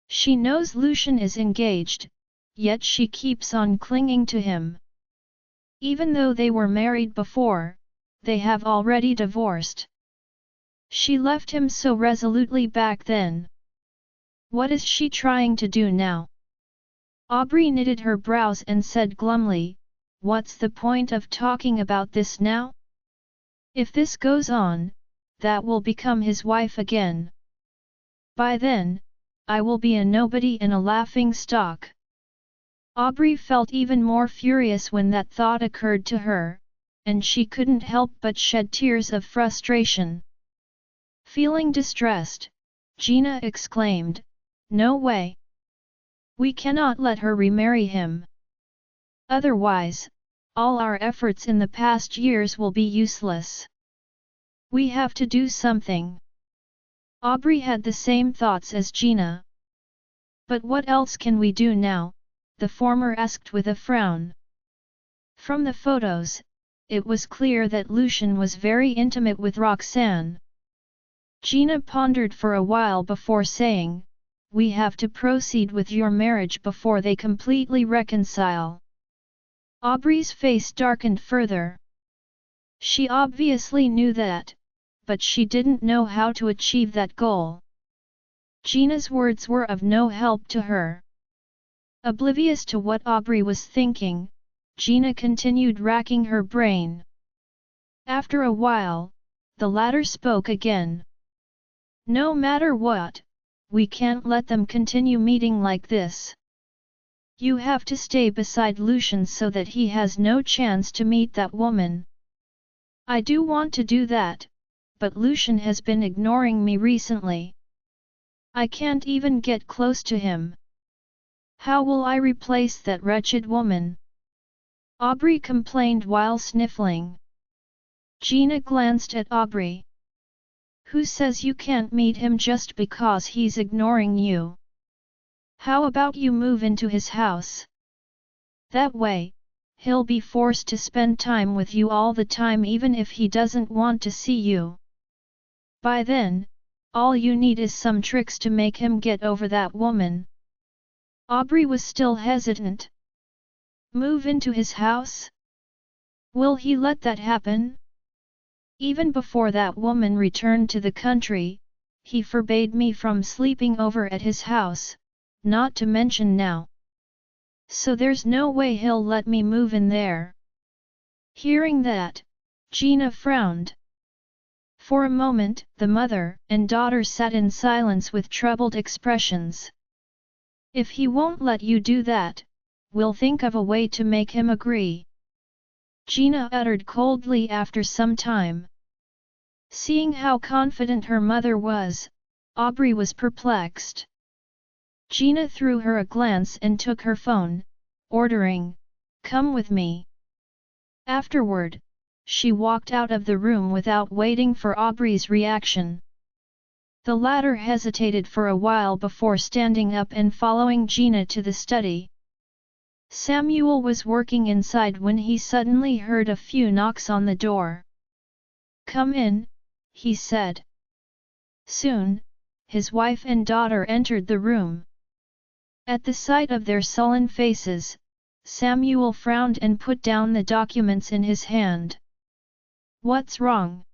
She knows Lucian is engaged, yet she keeps on clinging to him. Even though they were married before, they have already divorced. She left him so resolutely back then. What is she trying to do now? Aubrey knitted her brows and said glumly, what's the point of talking about this now? If this goes on, that will become his wife again. By then, I will be a nobody and a laughing stock. Aubrey felt even more furious when that thought occurred to her, and she couldn't help but shed tears of frustration. Feeling distressed, Gina exclaimed, no way! We cannot let her remarry him. Otherwise, all our efforts in the past years will be useless. We have to do something. Aubrey had the same thoughts as Gina. But what else can we do now? The former asked with a frown. From the photos, it was clear that Lucian was very intimate with Roxanne. Gina pondered for a while before saying, we have to proceed with your marriage before they completely reconcile. Aubrey's face darkened further. She obviously knew that, but she didn't know how to achieve that goal. Gina's words were of no help to her. Oblivious to what Aubrey was thinking, Gina continued racking her brain. After a while, the latter spoke again. No matter what, we can't let them continue meeting like this. You have to stay beside Lucian so that he has no chance to meet that woman. I do want to do that, but Lucian has been ignoring me recently. I can't even get close to him. How will I replace that wretched woman? Aubrey complained while sniffling. Gina glanced at Aubrey. Who says you can't meet him just because he's ignoring you? How about you move into his house? That way, he'll be forced to spend time with you all the time even if he doesn't want to see you. By then, all you need is some tricks to make him get over that woman. Aubrey was still hesitant. Move into his house? Will he let that happen? Even before that woman returned to the country, he forbade me from sleeping over at his house, not to mention now. So there's no way he'll let me move in there. Hearing that, Gina frowned. For a moment, the mother and daughter sat in silence with troubled expressions. If he won't let you do that, we'll think of a way to make him agree, Gina uttered coldly after some time. Seeing how confident her mother was, Aubrey was perplexed. Gina threw her a glance and took her phone, ordering, "Come with me." Afterward, she walked out of the room without waiting for Aubrey's reaction. The latter hesitated for a while before standing up and following Gina to the study. Samuel was working inside when he suddenly heard a few knocks on the door. "Come in," he said. Soon, his wife and daughter entered the room. At the sight of their sullen faces, Samuel frowned and put down the documents in his hand. "What's wrong?"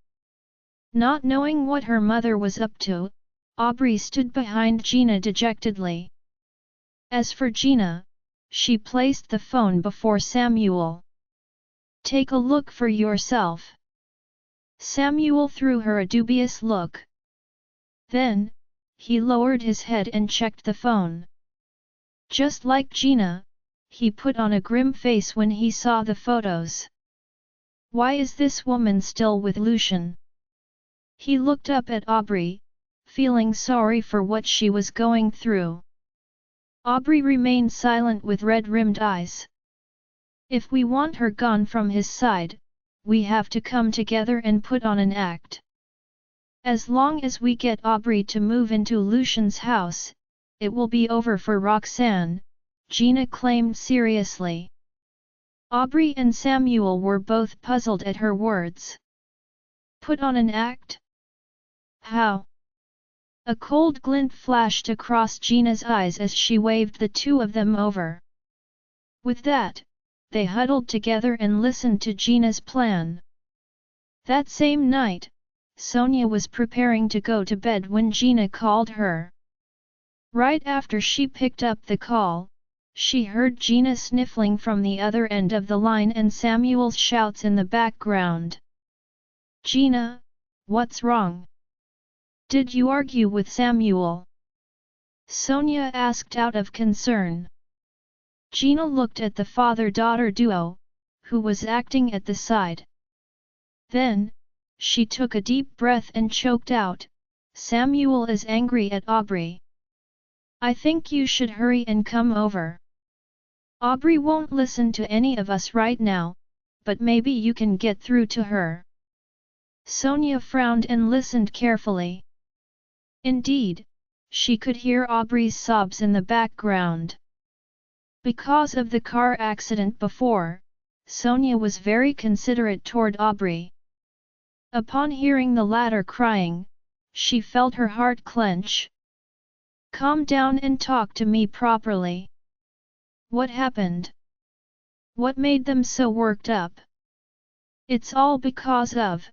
Not knowing what her mother was up to, Aubrey stood behind Gina dejectedly. As for Gina, she placed the phone before Samuel. "Take a look for yourself." Samuel threw her a dubious look. Then, he lowered his head and checked the phone. Just like Gina, he put on a grim face when he saw the photos. Why is this woman still with Lucian? He looked up at Aubrey, feeling sorry for what she was going through. Aubrey remained silent with red-rimmed eyes. If we want her gone from his side, we have to come together and put on an act. As long as we get Aubrey to move into Lucian's house, it will be over for Roxanne, Gina claimed seriously. Aubrey and Samuel were both puzzled at her words. Put on an act? How? A cold glint flashed across Gina's eyes as she waved the two of them over. With that, they huddled together and listened to Gina's plan. That same night, Sonia was preparing to go to bed when Gina called her. Right after she picked up the call, she heard Gina sniffling from the other end of the line and Samuel's shouts in the background. "Gina, what's wrong? Did you argue with Samuel?" Sonia asked out of concern. Gina looked at the father-daughter duo, who was acting at the side. Then, she took a deep breath and choked out, "Samuel is angry at Aubrey. I think you should hurry and come over. Aubrey won't listen to any of us right now, but maybe you can get through to her." Sonia frowned and listened carefully. Indeed, she could hear Aubrey's sobs in the background. Because of the car accident before, Sonia was very considerate toward Aubrey. Upon hearing the latter crying, she felt her heart clench. "Calm down and talk to me properly. What happened? What made them so worked up?" "It's all because of..."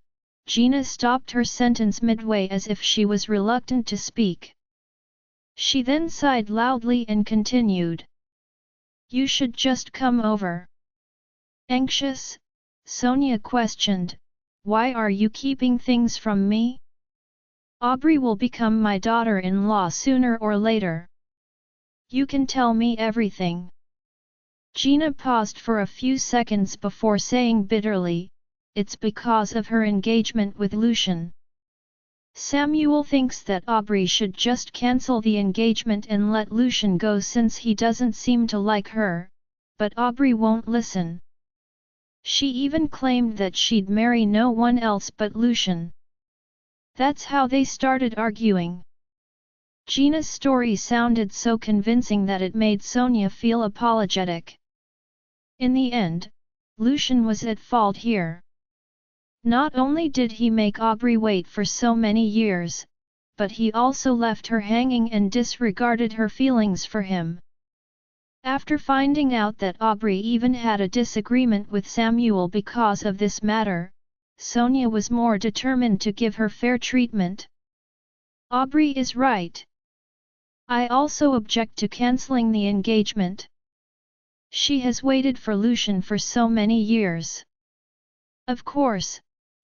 Gina stopped her sentence midway as if she was reluctant to speak. She then sighed loudly and continued. "You should just come over." Anxious, Sonia questioned, "Why are you keeping things from me? Aubrey will become my daughter-in-law sooner or later. You can tell me everything." Gina paused for a few seconds before saying bitterly, "It's because of her engagement with Lucian. Samuel thinks that Aubrey should just cancel the engagement and let Lucian go since he doesn't seem to like her, but Aubrey won't listen. She even claimed that she'd marry no one else but Lucian. That's how they started arguing." Gina's story sounded so convincing that it made Sonia feel apologetic. In the end, Lucian was at fault here. Not only did he make Aubrey wait for so many years, but he also left her hanging and disregarded her feelings for him. After finding out that Aubrey even had a disagreement with Samuel because of this matter, Sonia was more determined to give her fair treatment. "Aubrey is right. I also object to cancelling the engagement. She has waited for Lucian for so many years. Of course,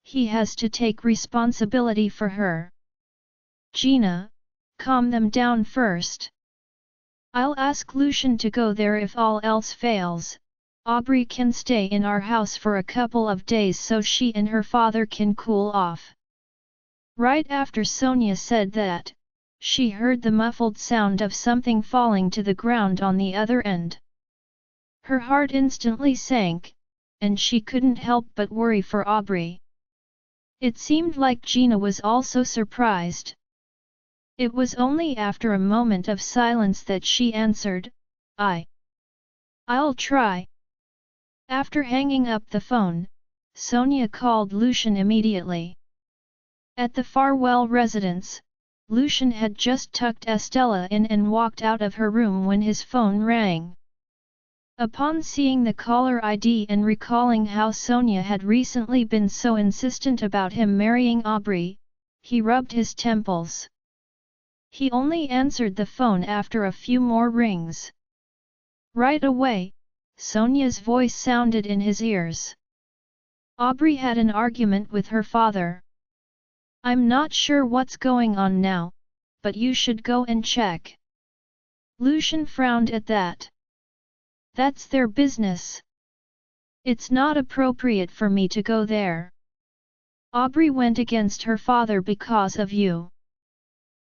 He has to take responsibility for her. Gina, calm them down first. I'll ask Lucian to go there if all else fails. Aubrey can stay in our house for a couple of days so she and her father can cool off. Right after Sonia said that, she heard the muffled sound of something falling to the ground on the other end. Her heart instantly sank, and she couldn't help but worry for Aubrey. It seemed like Gina was also surprised. It was only after a moment of silence that she answered, I'll try. After hanging up the phone, Sonia called Lucian immediately. At the Farwell residence, Lucian had just tucked Estella in and walked out of her room when his phone rang. Upon seeing the caller ID and recalling how Sonia had recently been so insistent about him marrying Aubrey, he rubbed his temples. He only answered the phone after a few more rings. Right away, Sonia's voice sounded in his ears. Aubrey had an argument with her father. I'm not sure what's going on now, but you should go and check. Lucian frowned at that. That's their business. It's not appropriate for me to go there. Aubrey went against her father because of you.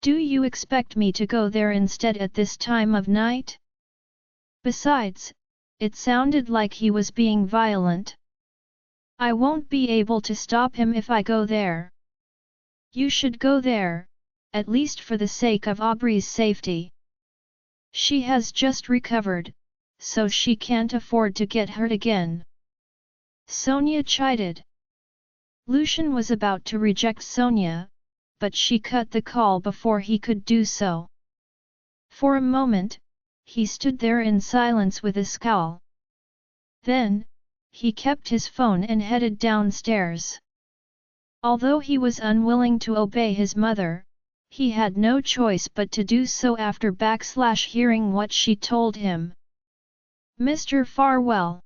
Do you expect me to go there instead at this time of night? Besides, it sounded like he was being violent. I won't be able to stop him if I go there. You should go there, at least for the sake of Aubrey's safety. She has just recovered, so she can't afford to get hurt again. Sonia chided. Lucian was about to reject Sonia, but she cut the call before he could do so. For a moment, he stood there in silence with a scowl. Then, he kept his phone and headed downstairs. Although he was unwilling to obey his mother, he had no choice but to do so after hearing what she told him. Mr. Farwell.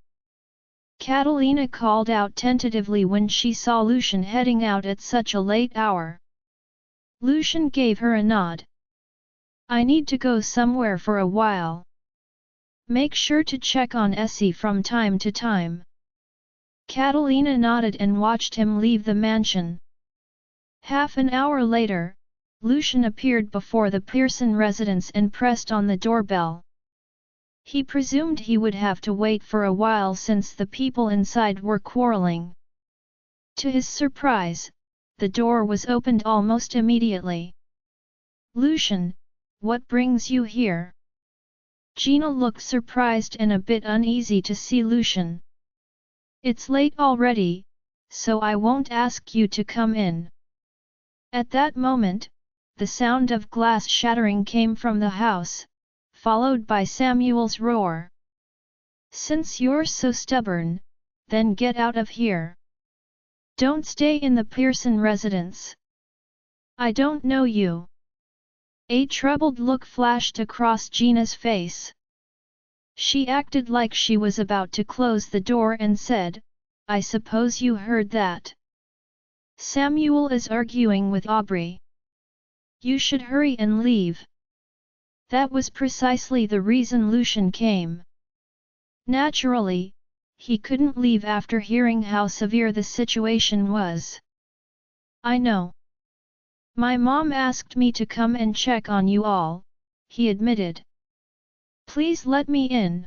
Catalina called out tentatively when she saw Lucian heading out at such a late hour. Lucian gave her a nod. I need to go somewhere for a while. Make sure to check on Essie from time to time. Catalina nodded and watched him leave the mansion. Half an hour later, Lucian appeared before the Pearson residence and pressed on the doorbell. He presumed he would have to wait for a while since the people inside were quarreling. To his surprise, the door was opened almost immediately. Lucian, what brings you here? Gina looked surprised and a bit uneasy to see Lucian. It's late already, so I won't ask you to come in. At that moment, the sound of glass shattering came from the house, followed by Samuel's roar. Since you're so stubborn, then get out of here. Don't stay in the Pearson residence. I don't know you. A troubled look flashed across Gina's face. She acted like she was about to close the door and said, I suppose you heard that. Samuel is arguing with Aubrey. You should hurry and leave. That was precisely the reason Lucian came. Naturally, he couldn't leave after hearing how severe the situation was. I know. My mom asked me to come and check on you all, he admitted. Please let me in.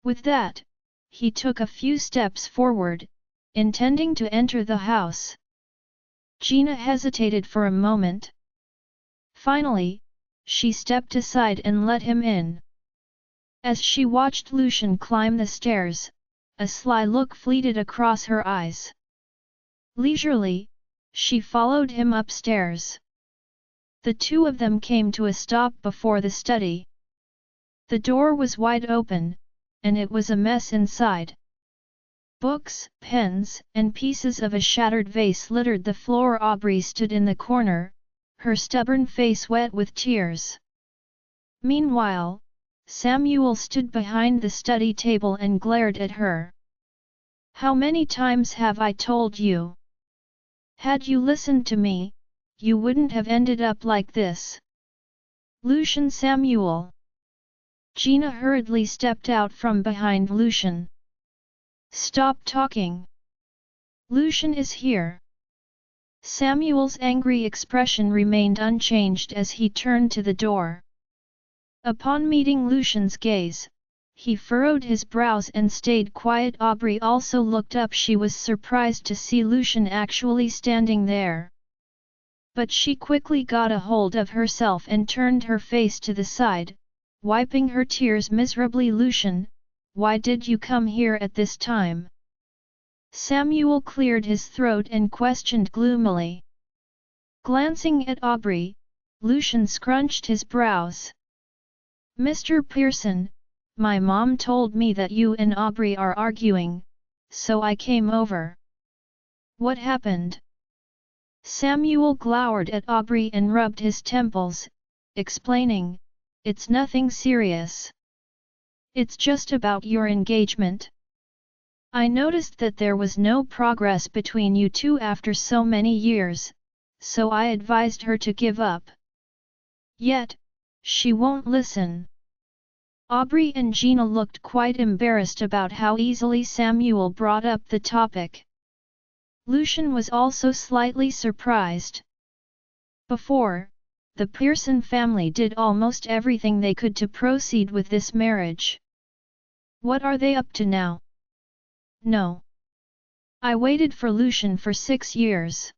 With that, he took a few steps forward, intending to enter the house. Gina hesitated for a moment. Finally, she stepped aside and let him in. As she watched Lucian climb the stairs, a sly look fleeted across her eyes. Leisurely, she followed him upstairs. The two of them came to a stop before the study. The door was wide open, and it was a mess inside. Books, pens, and pieces of a shattered vase littered the floor. Aubrey stood in the corner, her stubborn face wet with tears. Meanwhile, Samuel stood behind the study table and glared at her. How many times have I told you? Had you listened to me, you wouldn't have ended up like this. Lucian Samuel. Gina hurriedly stepped out from behind Lucian. Stop talking. Lucian is here. Samuel's angry expression remained unchanged as he turned to the door. Upon meeting Lucian's gaze, he furrowed his brows and stayed quiet. Aubrey also looked up. She was surprised to see Lucian actually standing there. But she quickly got a hold of herself and turned her face to the side, wiping her tears miserably. Lucian, why did you come here at this time? Samuel cleared his throat and questioned gloomily. Glancing at Aubrey, Lucian scrunched his brows. Mr. Pearson, my mom told me that you and Aubrey are arguing, so I came over. What happened? Samuel glowered at Aubrey and rubbed his temples, explaining, it's nothing serious. It's just about your engagement. I noticed that there was no progress between you two after so many years, so I advised her to give up. Yet, she won't listen. Aubrey and Gina looked quite embarrassed about how easily Samuel brought up the topic. Lucian was also slightly surprised. Before, the Pearson family did almost everything they could to proceed with this marriage. What are they up to now? No. I waited for Lucian for 6 years.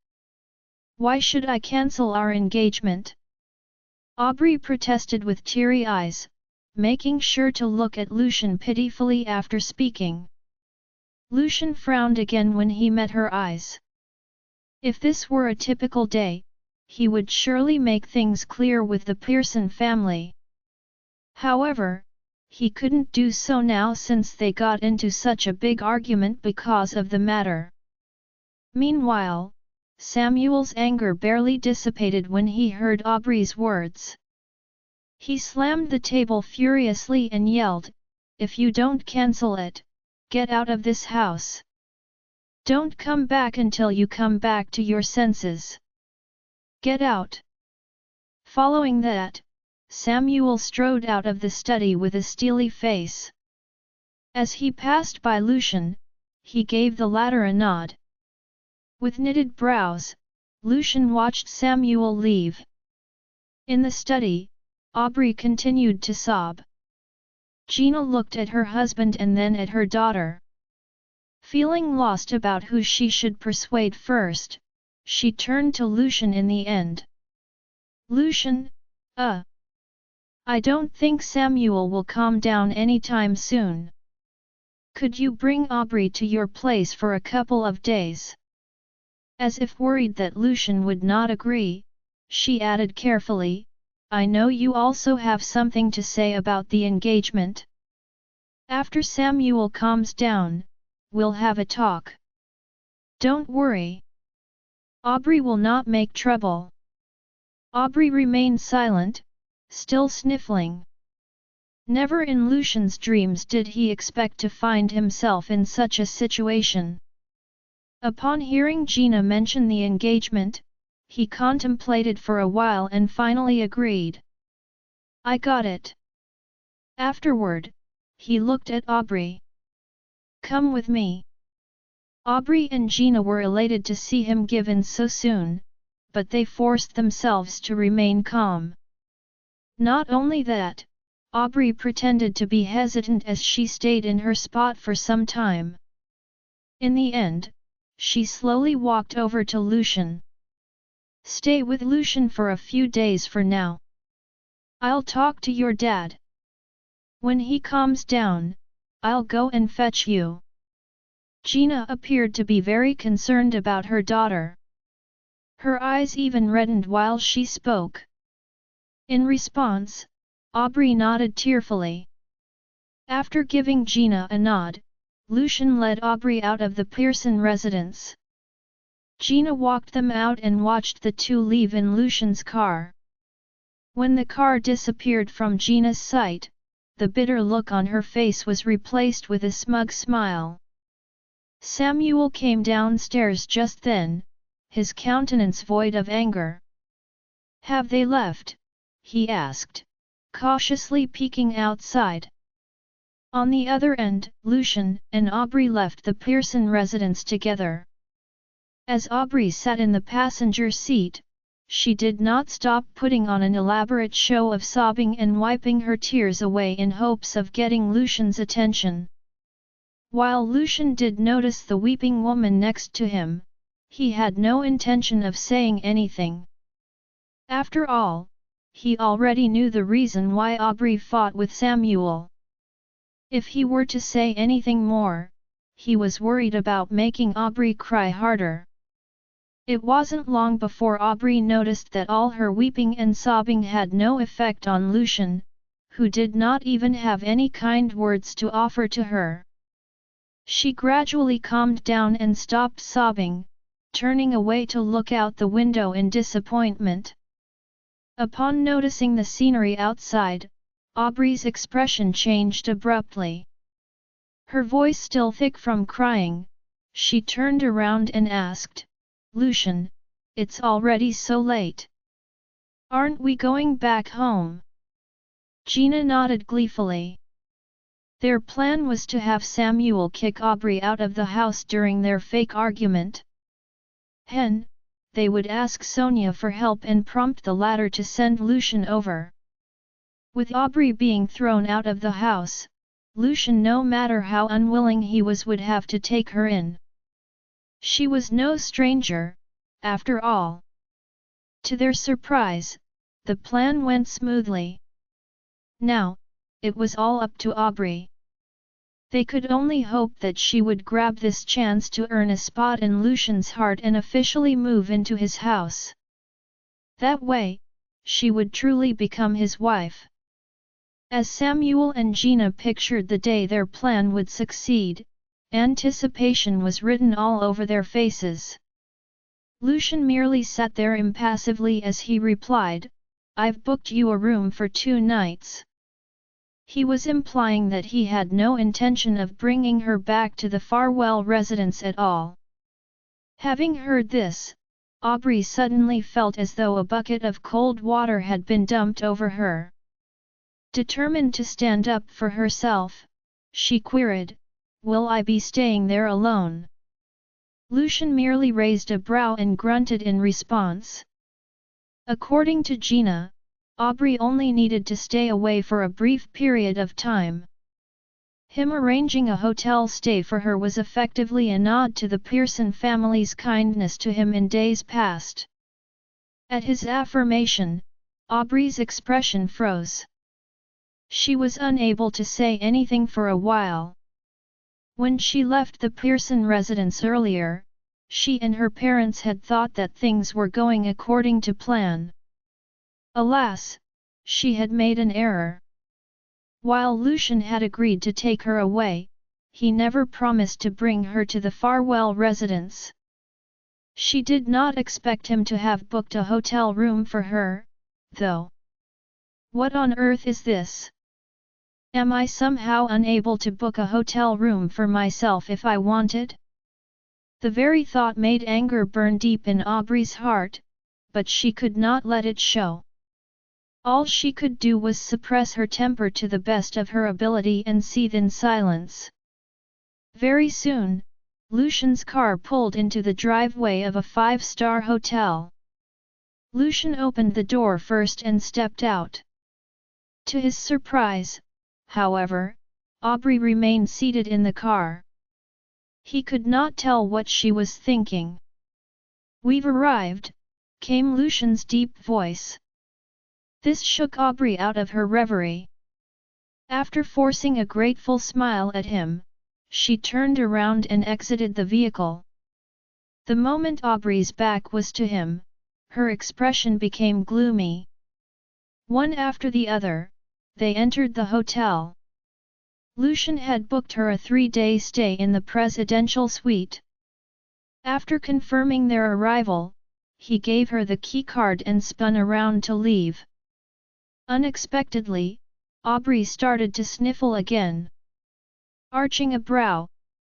Why should I cancel our engagement? Aubrey protested with teary eyes, making sure to look at Lucian pitifully after speaking. Lucian frowned again when he met her eyes. If this were a typical day, he would surely make things clear with the Pearson family. However, he couldn't do so now since they got into such a big argument because of the matter. Meanwhile, Samuel's anger barely dissipated when he heard Aubrey's words. He slammed the table furiously and yelled, "If you don't cancel it, get out of this house. Don't come back until you come back to your senses. Get out." Following that, Samuel strode out of the study with a steely face. As he passed by Lucian, he gave the latter a nod. With knitted brows, Lucian watched Samuel leave. In the study, Aubrey continued to sob. Gina looked at her husband and then at her daughter. Feeling lost about who she should persuade first, she turned to Lucian in the end. Lucian, I don't think Samuel will calm down anytime soon. Could you bring Aubrey to your place for a couple of days? As if worried that Lucian would not agree, she added carefully, I know you also have something to say about the engagement. After Samuel calms down, we'll have a talk. Don't worry. Aubrey will not make trouble. Aubrey remained silent, still sniffling. Never in Lucian's dreams did he expect to find himself in such a situation. Upon hearing Gina mention the engagement, he contemplated for a while and finally agreed. I got it. Afterward, he looked at Aubrey. Come with me. Aubrey and Gina were elated to see him give in so soon, but they forced themselves to remain calm. Not only that, Aubrey pretended to be hesitant as she stayed in her spot for some time. In the end, she slowly walked over to Lucian. Stay with Lucian for a few days for now. I'll talk to your dad. When he calms down, I'll go and fetch you. Gina appeared to be very concerned about her daughter. Her eyes even reddened while she spoke. In response, Aubrey nodded tearfully. After giving Gina a nod, Lucian led Aubrey out of the Pearson residence. Gina walked them out and watched the two leave in Lucian's car. When the car disappeared from Gina's sight, the bitter look on her face was replaced with a smug smile. Samuel came downstairs just then, his countenance void of anger. "Have they left?" he asked, cautiously peeking outside. On the other end, Lucian and Aubrey left the Pearson residence together. As Aubrey sat in the passenger seat, she did not stop putting on an elaborate show of sobbing and wiping her tears away in hopes of getting Lucian's attention. While Lucian did notice the weeping woman next to him, he had no intention of saying anything. After all, he already knew the reason why Aubrey fought with Samuel. If he were to say anything more, he was worried about making Aubrey cry harder. It wasn't long before Aubrey noticed that all her weeping and sobbing had no effect on Lucian, who did not even have any kind words to offer to her. She gradually calmed down and stopped sobbing, turning away to look out the window in disappointment. Upon noticing the scenery outside, Aubrey's expression changed abruptly. Her voice still thick from crying, she turned around and asked, "Lucian, it's already so late. Aren't we going back home?" Gina nodded gleefully. Their plan was to have Samuel kick Aubrey out of the house during their fake argument. They would ask Sonia for help and prompt the latter to send Lucian over. With Aubrey being thrown out of the house, Lucian, no matter how unwilling he was, would have to take her in. She was no stranger, after all. To their surprise, the plan went smoothly. Now, it was all up to Aubrey. They could only hope that she would grab this chance to earn a spot in Lucian's heart and officially move into his house. That way, she would truly become his wife. As Samuel and Gina pictured the day their plan would succeed, anticipation was written all over their faces. Lucian merely sat there impassively as he replied, "I've booked you a room for 2 nights." He was implying that he had no intention of bringing her back to the Farwell residence at all. Having heard this, Aubrey suddenly felt as though a bucket of cold water had been dumped over her. Determined to stand up for herself, she queried, "Will I be staying there alone?" Lucian merely raised a brow and grunted in response. According to Gina, Aubrey only needed to stay away for a brief period of time. Him arranging a hotel stay for her was effectively a nod to the Pearson family's kindness to him in days past. At his affirmation, Aubrey's expression froze. She was unable to say anything for a while. When she left the Pearson residence earlier, she and her parents had thought that things were going according to plan. Alas, she had made an error. While Lucian had agreed to take her away, he never promised to bring her to the Farwell residence. She did not expect him to have booked a hotel room for her, though. What on earth is this? Am I somehow unable to book a hotel room for myself if I wanted? The very thought made anger burn deep in Aubrey's heart, but she could not let it show. All she could do was suppress her temper to the best of her ability and seethe in silence. Very soon, Lucian's car pulled into the driveway of a 5-star hotel. Lucian opened the door first and stepped out. To his surprise, however, Aubrey remained seated in the car. He could not tell what she was thinking. "We've arrived," came Lucian's deep voice. This shook Aubrey out of her reverie. After forcing a grateful smile at him, she turned around and exited the vehicle. The moment Aubrey's back was to him, her expression became gloomy. One after the other, they entered the hotel. Lucian had booked her a 3-day stay in the presidential suite. After confirming their arrival, he gave her the key card and spun around to leave. Unexpectedly, Aubrey started to sniffle again. Arching a brow,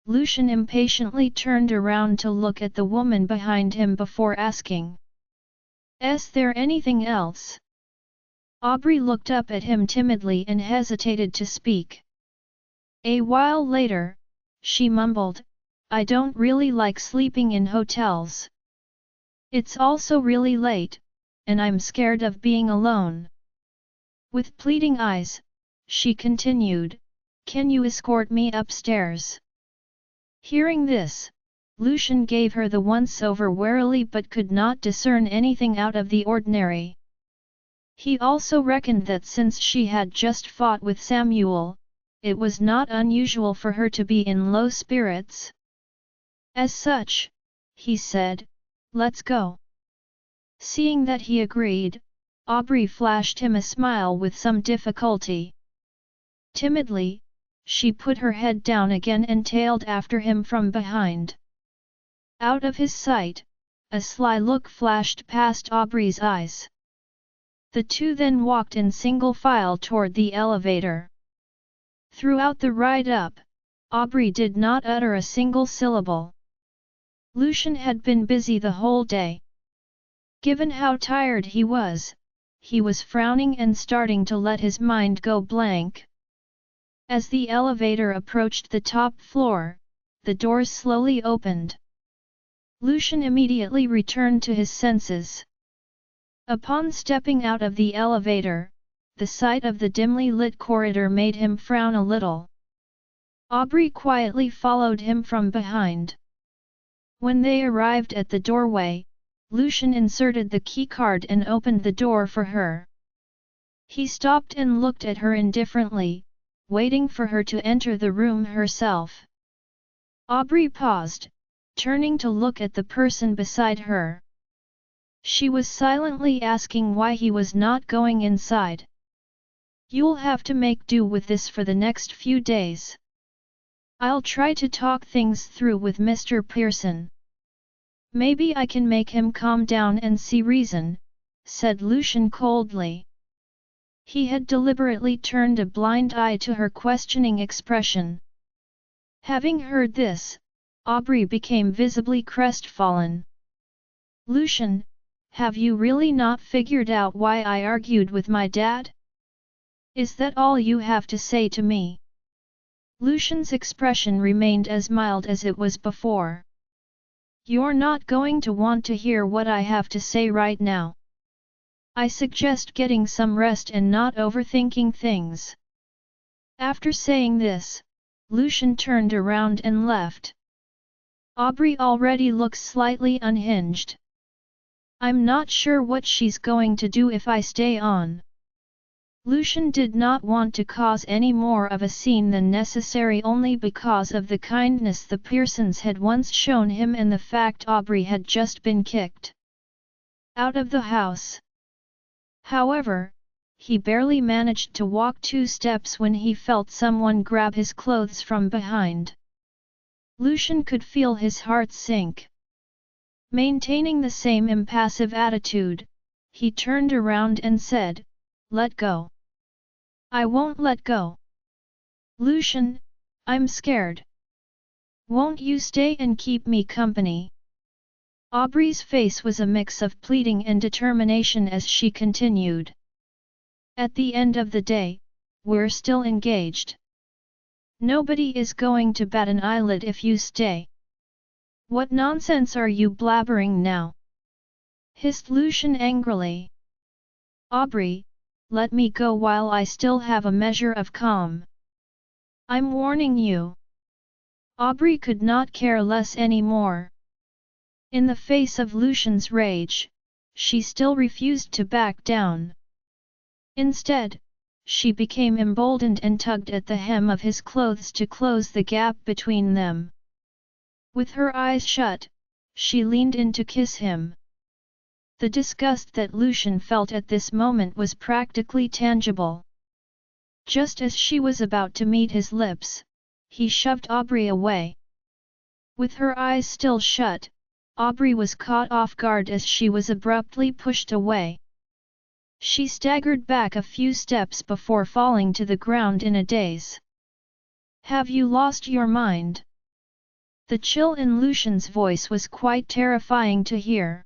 Lucian impatiently turned around to look at the woman behind him before asking, "Is there anything else?" Aubrey looked up at him timidly and hesitated to speak. A while later, she mumbled, "I don't really like sleeping in hotels. It's also really late, and I'm scared of being alone." With pleading eyes, she continued, "Can you escort me upstairs?" Hearing this, Lucian gave her the once-over warily but could not discern anything out of the ordinary. He also reckoned that since she had just fought with Samuel, it was not unusual for her to be in low spirits. As such, he said, "Let's go." Seeing that he agreed, Aubrey flashed him a smile with some difficulty. Timidly, she put her head down again and tailed after him from behind. Out of his sight, a sly look flashed past Aubrey's eyes. The two then walked in single file toward the elevator. Throughout the ride up, Aubrey did not utter a single syllable. Lucian had been busy the whole day. Given how tired he was frowning and starting to let his mind go blank. As the elevator approached the top floor, the doors slowly opened. Lucian immediately returned to his senses. Upon stepping out of the elevator, the sight of the dimly lit corridor made him frown a little. Aubrey quietly followed him from behind. When they arrived at the doorway, Lucian inserted the keycard and opened the door for her. He stopped and looked at her indifferently, waiting for her to enter the room herself. Aubrey paused, turning to look at the person beside her. She was silently asking why he was not going inside. "You'll have to make do with this for the next few days. I'll try to talk things through with Mr. Pearson. Maybe I can make him calm down and see reason," said Lucian coldly. He had deliberately turned a blind eye to her questioning expression. Having heard this, Aubrey became visibly crestfallen. "Lucian, have you really not figured out why I argued with my dad? Is that all you have to say to me?" Lucian's expression remained as mild as it was before. "You're not going to want to hear what I have to say right now. I suggest getting some rest and not overthinking things." After saying this, Lucian turned around and left. Aubrey already looks slightly unhinged. "I'm not sure what she's going to do if I stay on." Lucian did not want to cause any more of a scene than necessary only because of the kindness the Pearsons had once shown him and the fact Aubrey had just been kicked out of the house. However, he barely managed to walk 2 steps when he felt someone grab his clothes from behind. Lucian could feel his heart sink. Maintaining the same impassive attitude, he turned around and said, "Let go." "I won't let go." "Lucian, I'm scared. Won't you stay and keep me company?" Aubrey's face was a mix of pleading and determination as she continued. "At the end of the day, we're still engaged. Nobody is going to bat an eyelid if you stay." "What nonsense are you blabbering now?" hissed Lucian angrily. "Aubrey, let me go while I still have a measure of calm. I'm warning you." Aubrey could not care less anymore. In the face of Lucian's rage, she still refused to back down. Instead, she became emboldened and tugged at the hem of his clothes to close the gap between them. With her eyes shut, she leaned in to kiss him. The disgust that Lucian felt at this moment was practically tangible. Just as she was about to meet his lips, he shoved Aubrey away. With her eyes still shut, Aubrey was caught off guard as she was abruptly pushed away. She staggered back a few steps before falling to the ground in a daze. "Have you lost your mind?" The chill in Lucian's voice was quite terrifying to hear.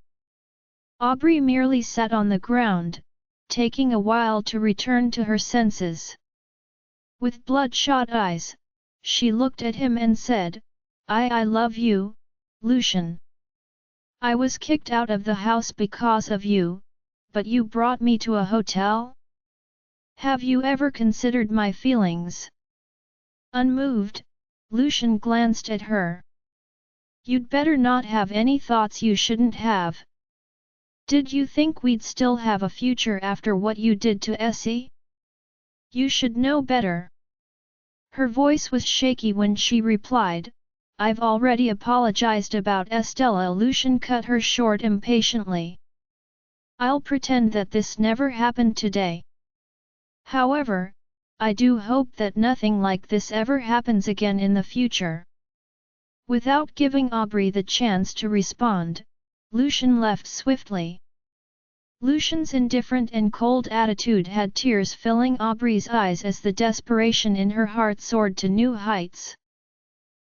Aubrey merely sat on the ground, taking a while to return to her senses. With bloodshot eyes, she looked at him and said, I love you, Lucian. I was kicked out of the house because of you, but you brought me to a hotel? Have you ever considered my feelings? Unmoved, Lucian glanced at her. You'd better not have any thoughts you shouldn't have. Did you think we'd still have a future after what you did to Essie? You should know better. Her voice was shaky when she replied, I've already apologized about Estella. Lucian cut her short impatiently. I'll pretend that this never happened today. However, I do hope that nothing like this ever happens again in the future. Without giving Aubrey the chance to respond, Lucian left swiftly. Lucian's indifferent and cold attitude had tears filling Aubrey's eyes as the desperation in her heart soared to new heights.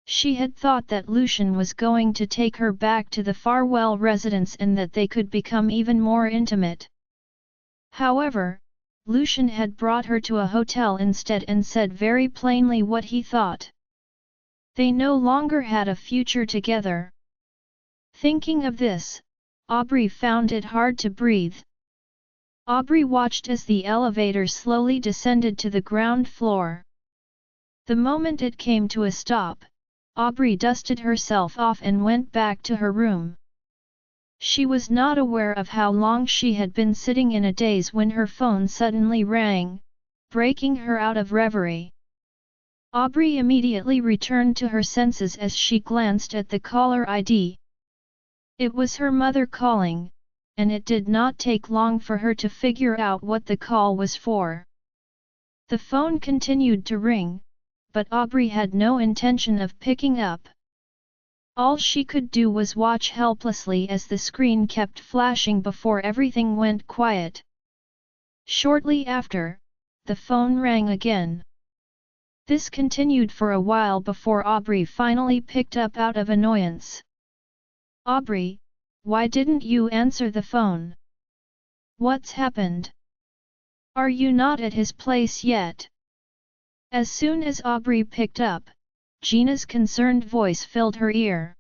She had thought that Lucian was going to take her back to the Farwell residence and that they could become even more intimate. However, Lucian had brought her to a hotel instead and said very plainly what he thought. They no longer had a future together. Thinking of this, Aubrey found it hard to breathe. Aubrey watched as the elevator slowly descended to the ground floor. The moment it came to a stop, Aubrey dusted herself off and went back to her room. She was not aware of how long she had been sitting in a daze when her phone suddenly rang, breaking her out of reverie. Aubrey immediately returned to her senses as she glanced at the caller ID. It was her mother calling, and it did not take long for her to figure out what the call was for. The phone continued to ring, but Aubrey had no intention of picking up. All she could do was watch helplessly as the screen kept flashing before everything went quiet. Shortly after, the phone rang again. This continued for a while before Aubrey finally picked up out of annoyance. Aubrey, why didn't you answer the phone? What's happened? Are you not at his place yet? As soon as Aubrey picked up, Gina's concerned voice filled her ear.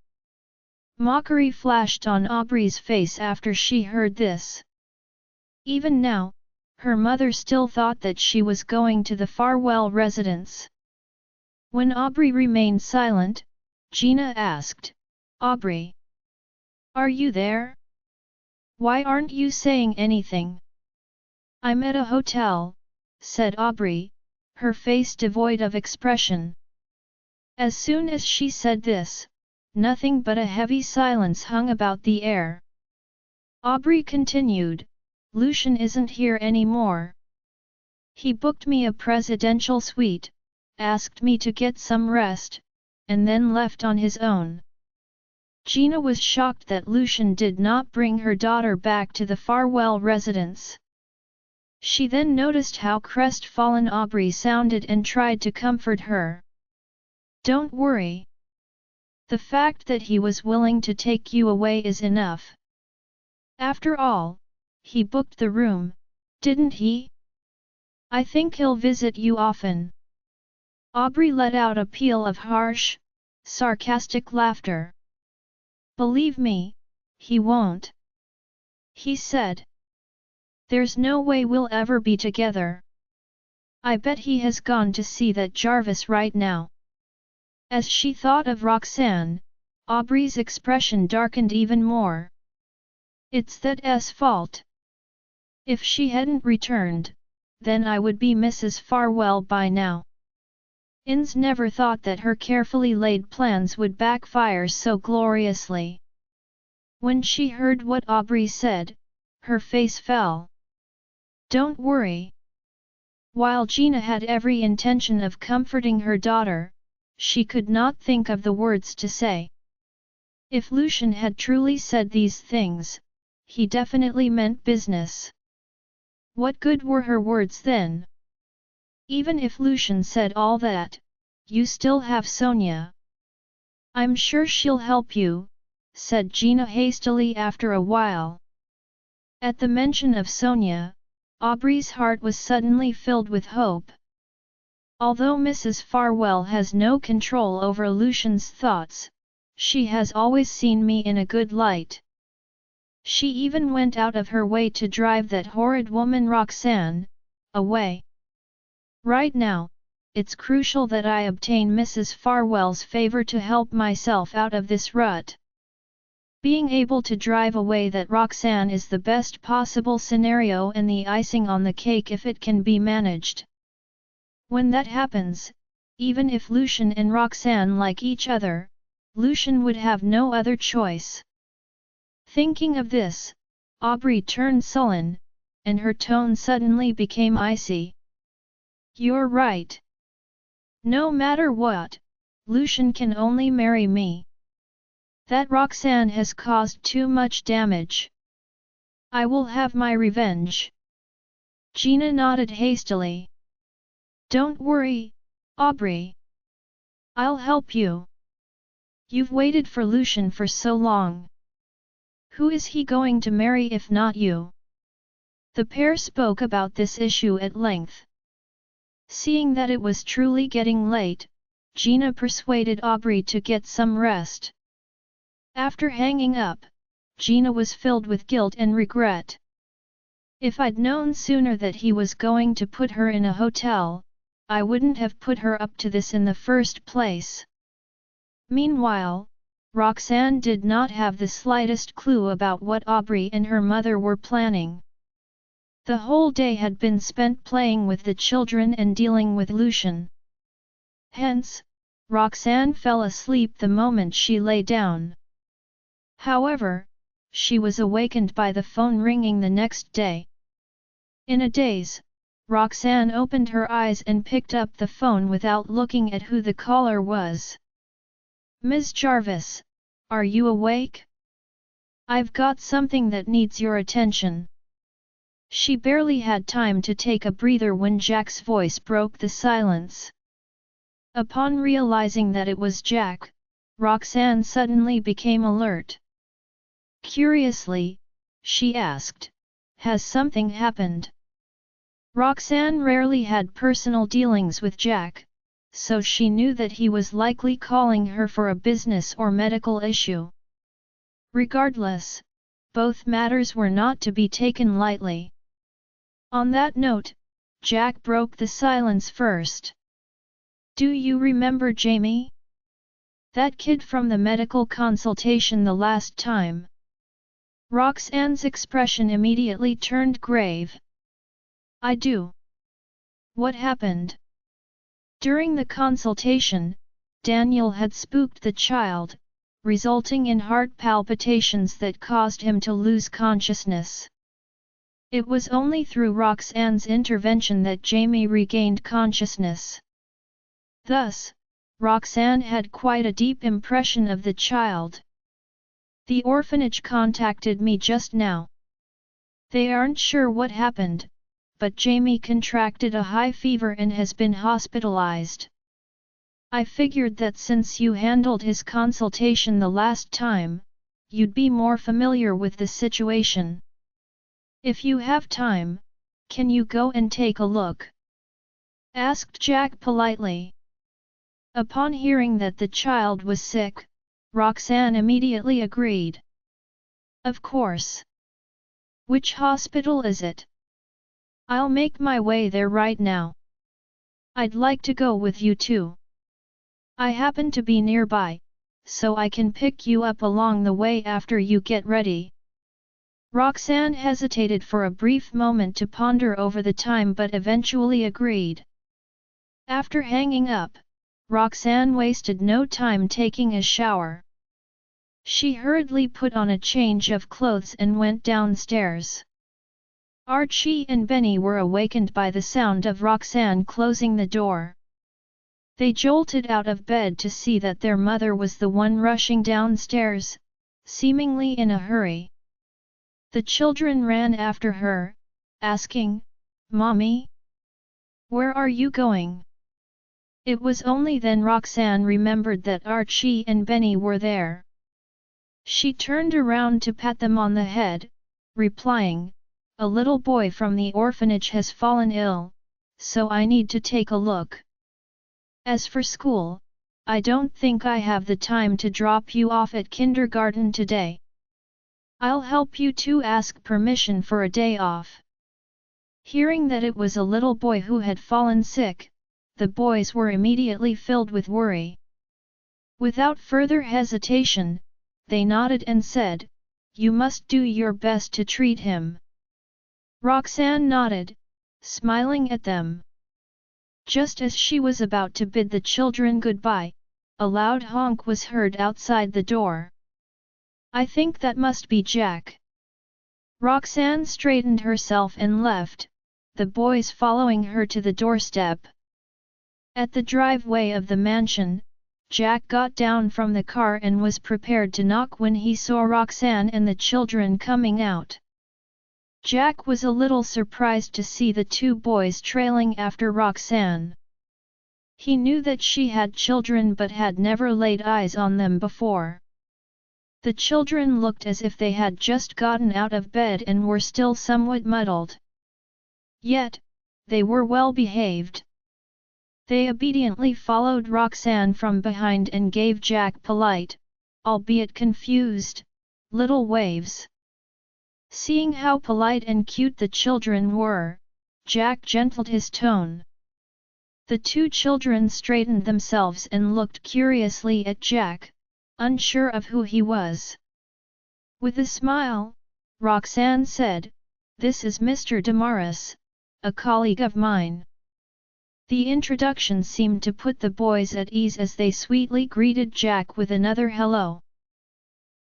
Mockery flashed on Aubrey's face after she heard this. Even now, her mother still thought that she was going to the Farwell residence. When Aubrey remained silent, Gina asked, Aubrey, are you there? Why aren't you saying anything? I'm at a hotel, said Aubrey, her face devoid of expression. As soon as she said this, nothing but a heavy silence hung about the air. Aubrey continued, Lucian isn't here anymore. He booked me a presidential suite, asked me to get some rest, and then left on his own. Gina was shocked that Lucian did not bring her daughter back to the Farwell residence. She then noticed how crestfallen Aubrey sounded and tried to comfort her. Don't worry. The fact that he was willing to take you away is enough. After all, he booked the room, didn't he? I think he'll visit you often. Aubrey let out a peal of harsh, sarcastic laughter. Believe me, he won't. He said. There's no way we'll ever be together. I bet he has gone to see that Jarvis right now. As she thought of Roxanne, Aubrey's expression darkened even more. It's that S fault. If she hadn't returned, then I would be Mrs. Farwell by now. Inns never thought that her carefully laid plans would backfire so gloriously. When she heard what Aubrey said, her face fell. Don't worry. While Gina had every intention of comforting her daughter, she could not think of the words to say. If Lucian had truly said these things, he definitely meant business. What good were her words then? Even if Lucian said all that, you still have Sonia. I'm sure she'll help you, said Gina hastily after a while. At the mention of Sonia, Aubrey's heart was suddenly filled with hope. Although Mrs. Farwell has no control over Lucian's thoughts, she has always seen me in a good light. She even went out of her way to drive that horrid woman Roxanne away. Right now, it's crucial that I obtain Mrs. Farwell's favor to help myself out of this rut. Being able to drive away that Roxanne is the best possible scenario and the icing on the cake if it can be managed. When that happens, even if Lucian and Roxanne like each other, Lucian would have no other choice. Thinking of this, Aubrey turned sullen, and her tone suddenly became icy. You're right. No matter what, Lucian can only marry me. That Roxanne has caused too much damage. I will have my revenge. Gina nodded hastily. Don't worry, Aubrey. I'll help you. You've waited for Lucian for so long. Who is he going to marry if not you? The pair spoke about this issue at length. Seeing that it was truly getting late, Gina persuaded Aubrey to get some rest. After hanging up, Gina was filled with guilt and regret. If I'd known sooner that he was going to put her in a hotel, I wouldn't have put her up to this in the first place. Meanwhile, Roxanne did not have the slightest clue about what Aubrey and her mother were planning. The whole day had been spent playing with the children and dealing with Lucian. Hence, Roxanne fell asleep the moment she lay down. However, she was awakened by the phone ringing the next day. In a daze, Roxanne opened her eyes and picked up the phone without looking at who the caller was. Ms. Jarvis, are you awake? I've got something that needs your attention. She barely had time to take a breather when Jack's voice broke the silence. Upon realizing that it was Jack, Roxanne suddenly became alert. Curiously, she asked, has something happened? Roxanne rarely had personal dealings with Jack, so she knew that he was likely calling her for a business or medical issue. Regardless, both matters were not to be taken lightly. On that note, Jack broke the silence first. Do you remember Jamie? That kid from the medical consultation the last time? Roxanne's expression immediately turned grave. I do. What happened? During the consultation, Daniel had spooked the child, resulting in heart palpitations that caused him to lose consciousness. It was only through Roxanne's intervention that Jamie regained consciousness. Thus, Roxanne had quite a deep impression of the child. The orphanage contacted me just now. They aren't sure what happened, but Jamie contracted a high fever and has been hospitalized. I figured that since you handled his consultation the last time, you'd be more familiar with the situation. If you have time, can you go and take a look? Asked Jack politely. Upon hearing that the child was sick, Roxanne immediately agreed. Of course. Which hospital is it? I'll make my way there right now. I'd like to go with you too. I happen to be nearby, so I can pick you up along the way after you get ready. Roxanne hesitated for a brief moment to ponder over the time but eventually agreed. After hanging up, Roxanne wasted no time taking a shower. She hurriedly put on a change of clothes and went downstairs. Archie and Benny were awakened by the sound of Roxanne closing the door. They jolted out of bed to see that their mother was the one rushing downstairs, seemingly in a hurry. The children ran after her, asking, "Mommy? Where are you going?" It was only then Roxanne remembered that Archie and Benny were there. She turned around to pat them on the head, replying, "A little boy from the orphanage has fallen ill, so I need to take a look. As for school, I don't think I have the time to drop you off at kindergarten today. I'll help you to ask permission for a day off." Hearing that it was a little boy who had fallen sick, the boys were immediately filled with worry. Without further hesitation, they nodded and said, "You must do your best to treat him." Roxanne nodded, smiling at them. Just as she was about to bid the children goodbye, a loud honk was heard outside the door. "I think that must be Jack." Roxanne straightened herself and left, the boys following her to the doorstep. At the driveway of the mansion, Jack got down from the car and was prepared to knock when he saw Roxanne and the children coming out. Jack was a little surprised to see the two boys trailing after Roxanne. He knew that she had children but had never laid eyes on them before. The children looked as if they had just gotten out of bed and were still somewhat muddled. Yet, they were well behaved. They obediently followed Roxanne from behind and gave Jack polite, albeit confused, little waves. Seeing how polite and cute the children were, Jack gentled his tone. The two children straightened themselves and looked curiously at Jack, unsure of who he was. With a smile, Roxanne said, "This is Mr. Damaris, a colleague of mine." The introduction seemed to put the boys at ease as they sweetly greeted Jack with another hello.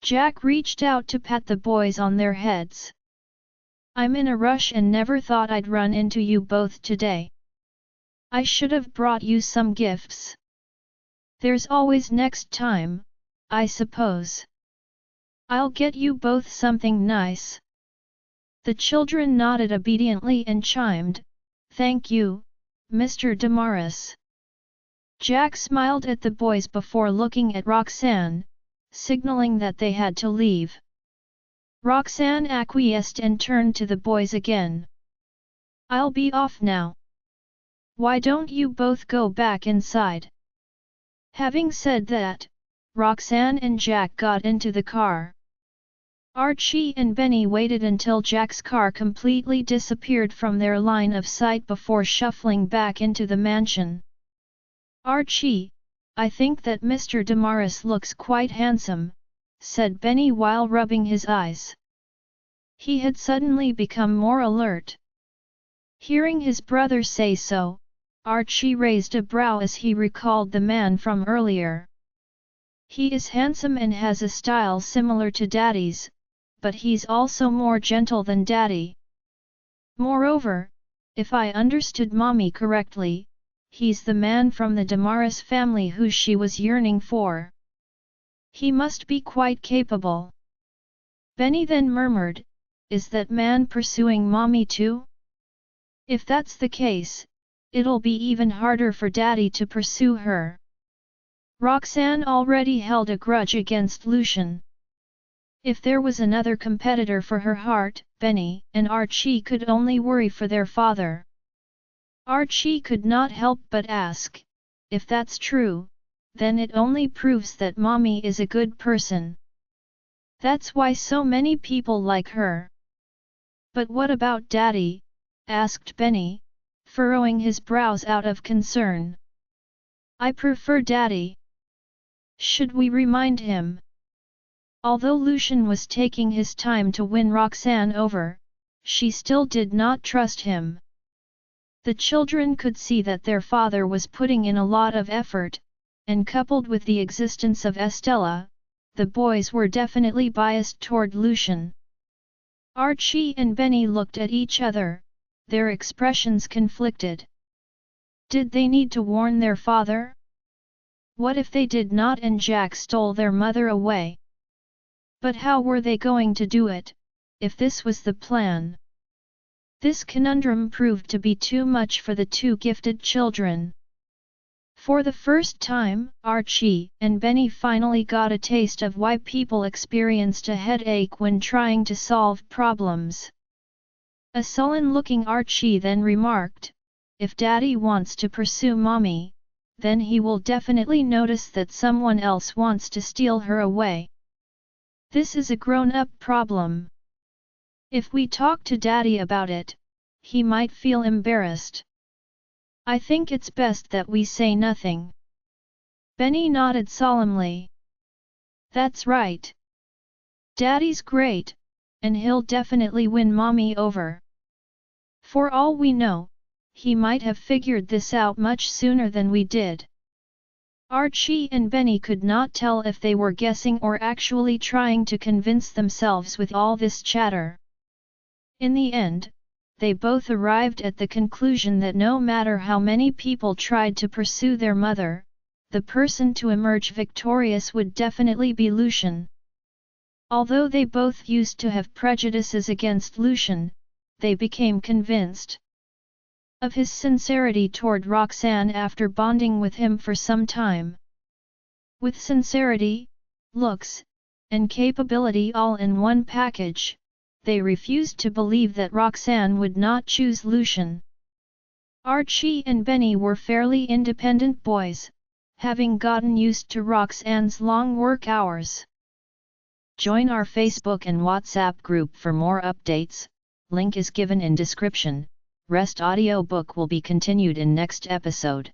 Jack reached out to pat the boys on their heads. "I'm in a rush and never thought I'd run into you both today. I should have brought you some gifts. There's always next time, I suppose. I'll get you both something nice." The children nodded obediently and chimed, "Thank you, Mr. Damaris." Jack smiled at the boys before looking at Roxanne, signaling that they had to leave. Roxanne acquiesced and turned to the boys again. "I'll be off now. Why don't you both go back inside?" Having said that, Roxanne and Jack got into the car. Archie and Benny waited until Jack's car completely disappeared from their line of sight before shuffling back into the mansion. "Archie, I think that Mr. Damaris looks quite handsome," said Benny while rubbing his eyes. He had suddenly become more alert. Hearing his brother say so, Archie raised a brow as he recalled the man from earlier. "He is handsome and has a style similar to Daddy's, but he's also more gentle than Daddy. Moreover, if I understood Mommy correctly, he's the man from the Damaris family who she was yearning for. He must be quite capable." Benny then murmured, "Is that man pursuing Mommy too? If that's the case, it'll be even harder for Daddy to pursue her." Roxanne already held a grudge against Lucian. If there was another competitor for her heart, Benny and Archie could only worry for their father. Archie could not help but ask, "If that's true, then it only proves that Mommy is a good person. That's why so many people like her." "But what about Daddy?" asked Benny, furrowing his brows out of concern. "I prefer Daddy. Should we remind him?" Although Lucian was taking his time to win Roxanne over, she still did not trust him. The children could see that their father was putting in a lot of effort, and coupled with the existence of Estella, the boys were definitely biased toward Lucian. Archie and Benny looked at each other, their expressions conflicted. Did they need to warn their father? What if they did not and Jack stole their mother away? But how were they going to do it, if this was the plan? This conundrum proved to be too much for the two gifted children. For the first time, Archie and Benny finally got a taste of why people experienced a headache when trying to solve problems. A sullen-looking Archie then remarked, "If Daddy wants to pursue Mommy, then he will definitely notice that someone else wants to steal her away. This is a grown-up problem. If we talk to Daddy about it, he might feel embarrassed. I think it's best that we say nothing." Benny nodded solemnly. "That's right. Daddy's great, and he'll definitely win Mommy over. For all we know, he might have figured this out much sooner than we did." Archie and Benny could not tell if they were guessing or actually trying to convince themselves with all this chatter. In the end, they both arrived at the conclusion that no matter how many people tried to pursue their mother, the person to emerge victorious would definitely be Lucian. Although they both used to have prejudices against Lucian, they became convinced of his sincerity toward Roxanne after bonding with him for some time. With sincerity, looks, and capability all in one package, they refused to believe that Roxanne would not choose Lucian. Archie and Benny were fairly independent boys, having gotten used to Roxanne's long work hours. Join our Facebook and WhatsApp group for more updates, link is given in description. Rest audiobook will be continued in next episode.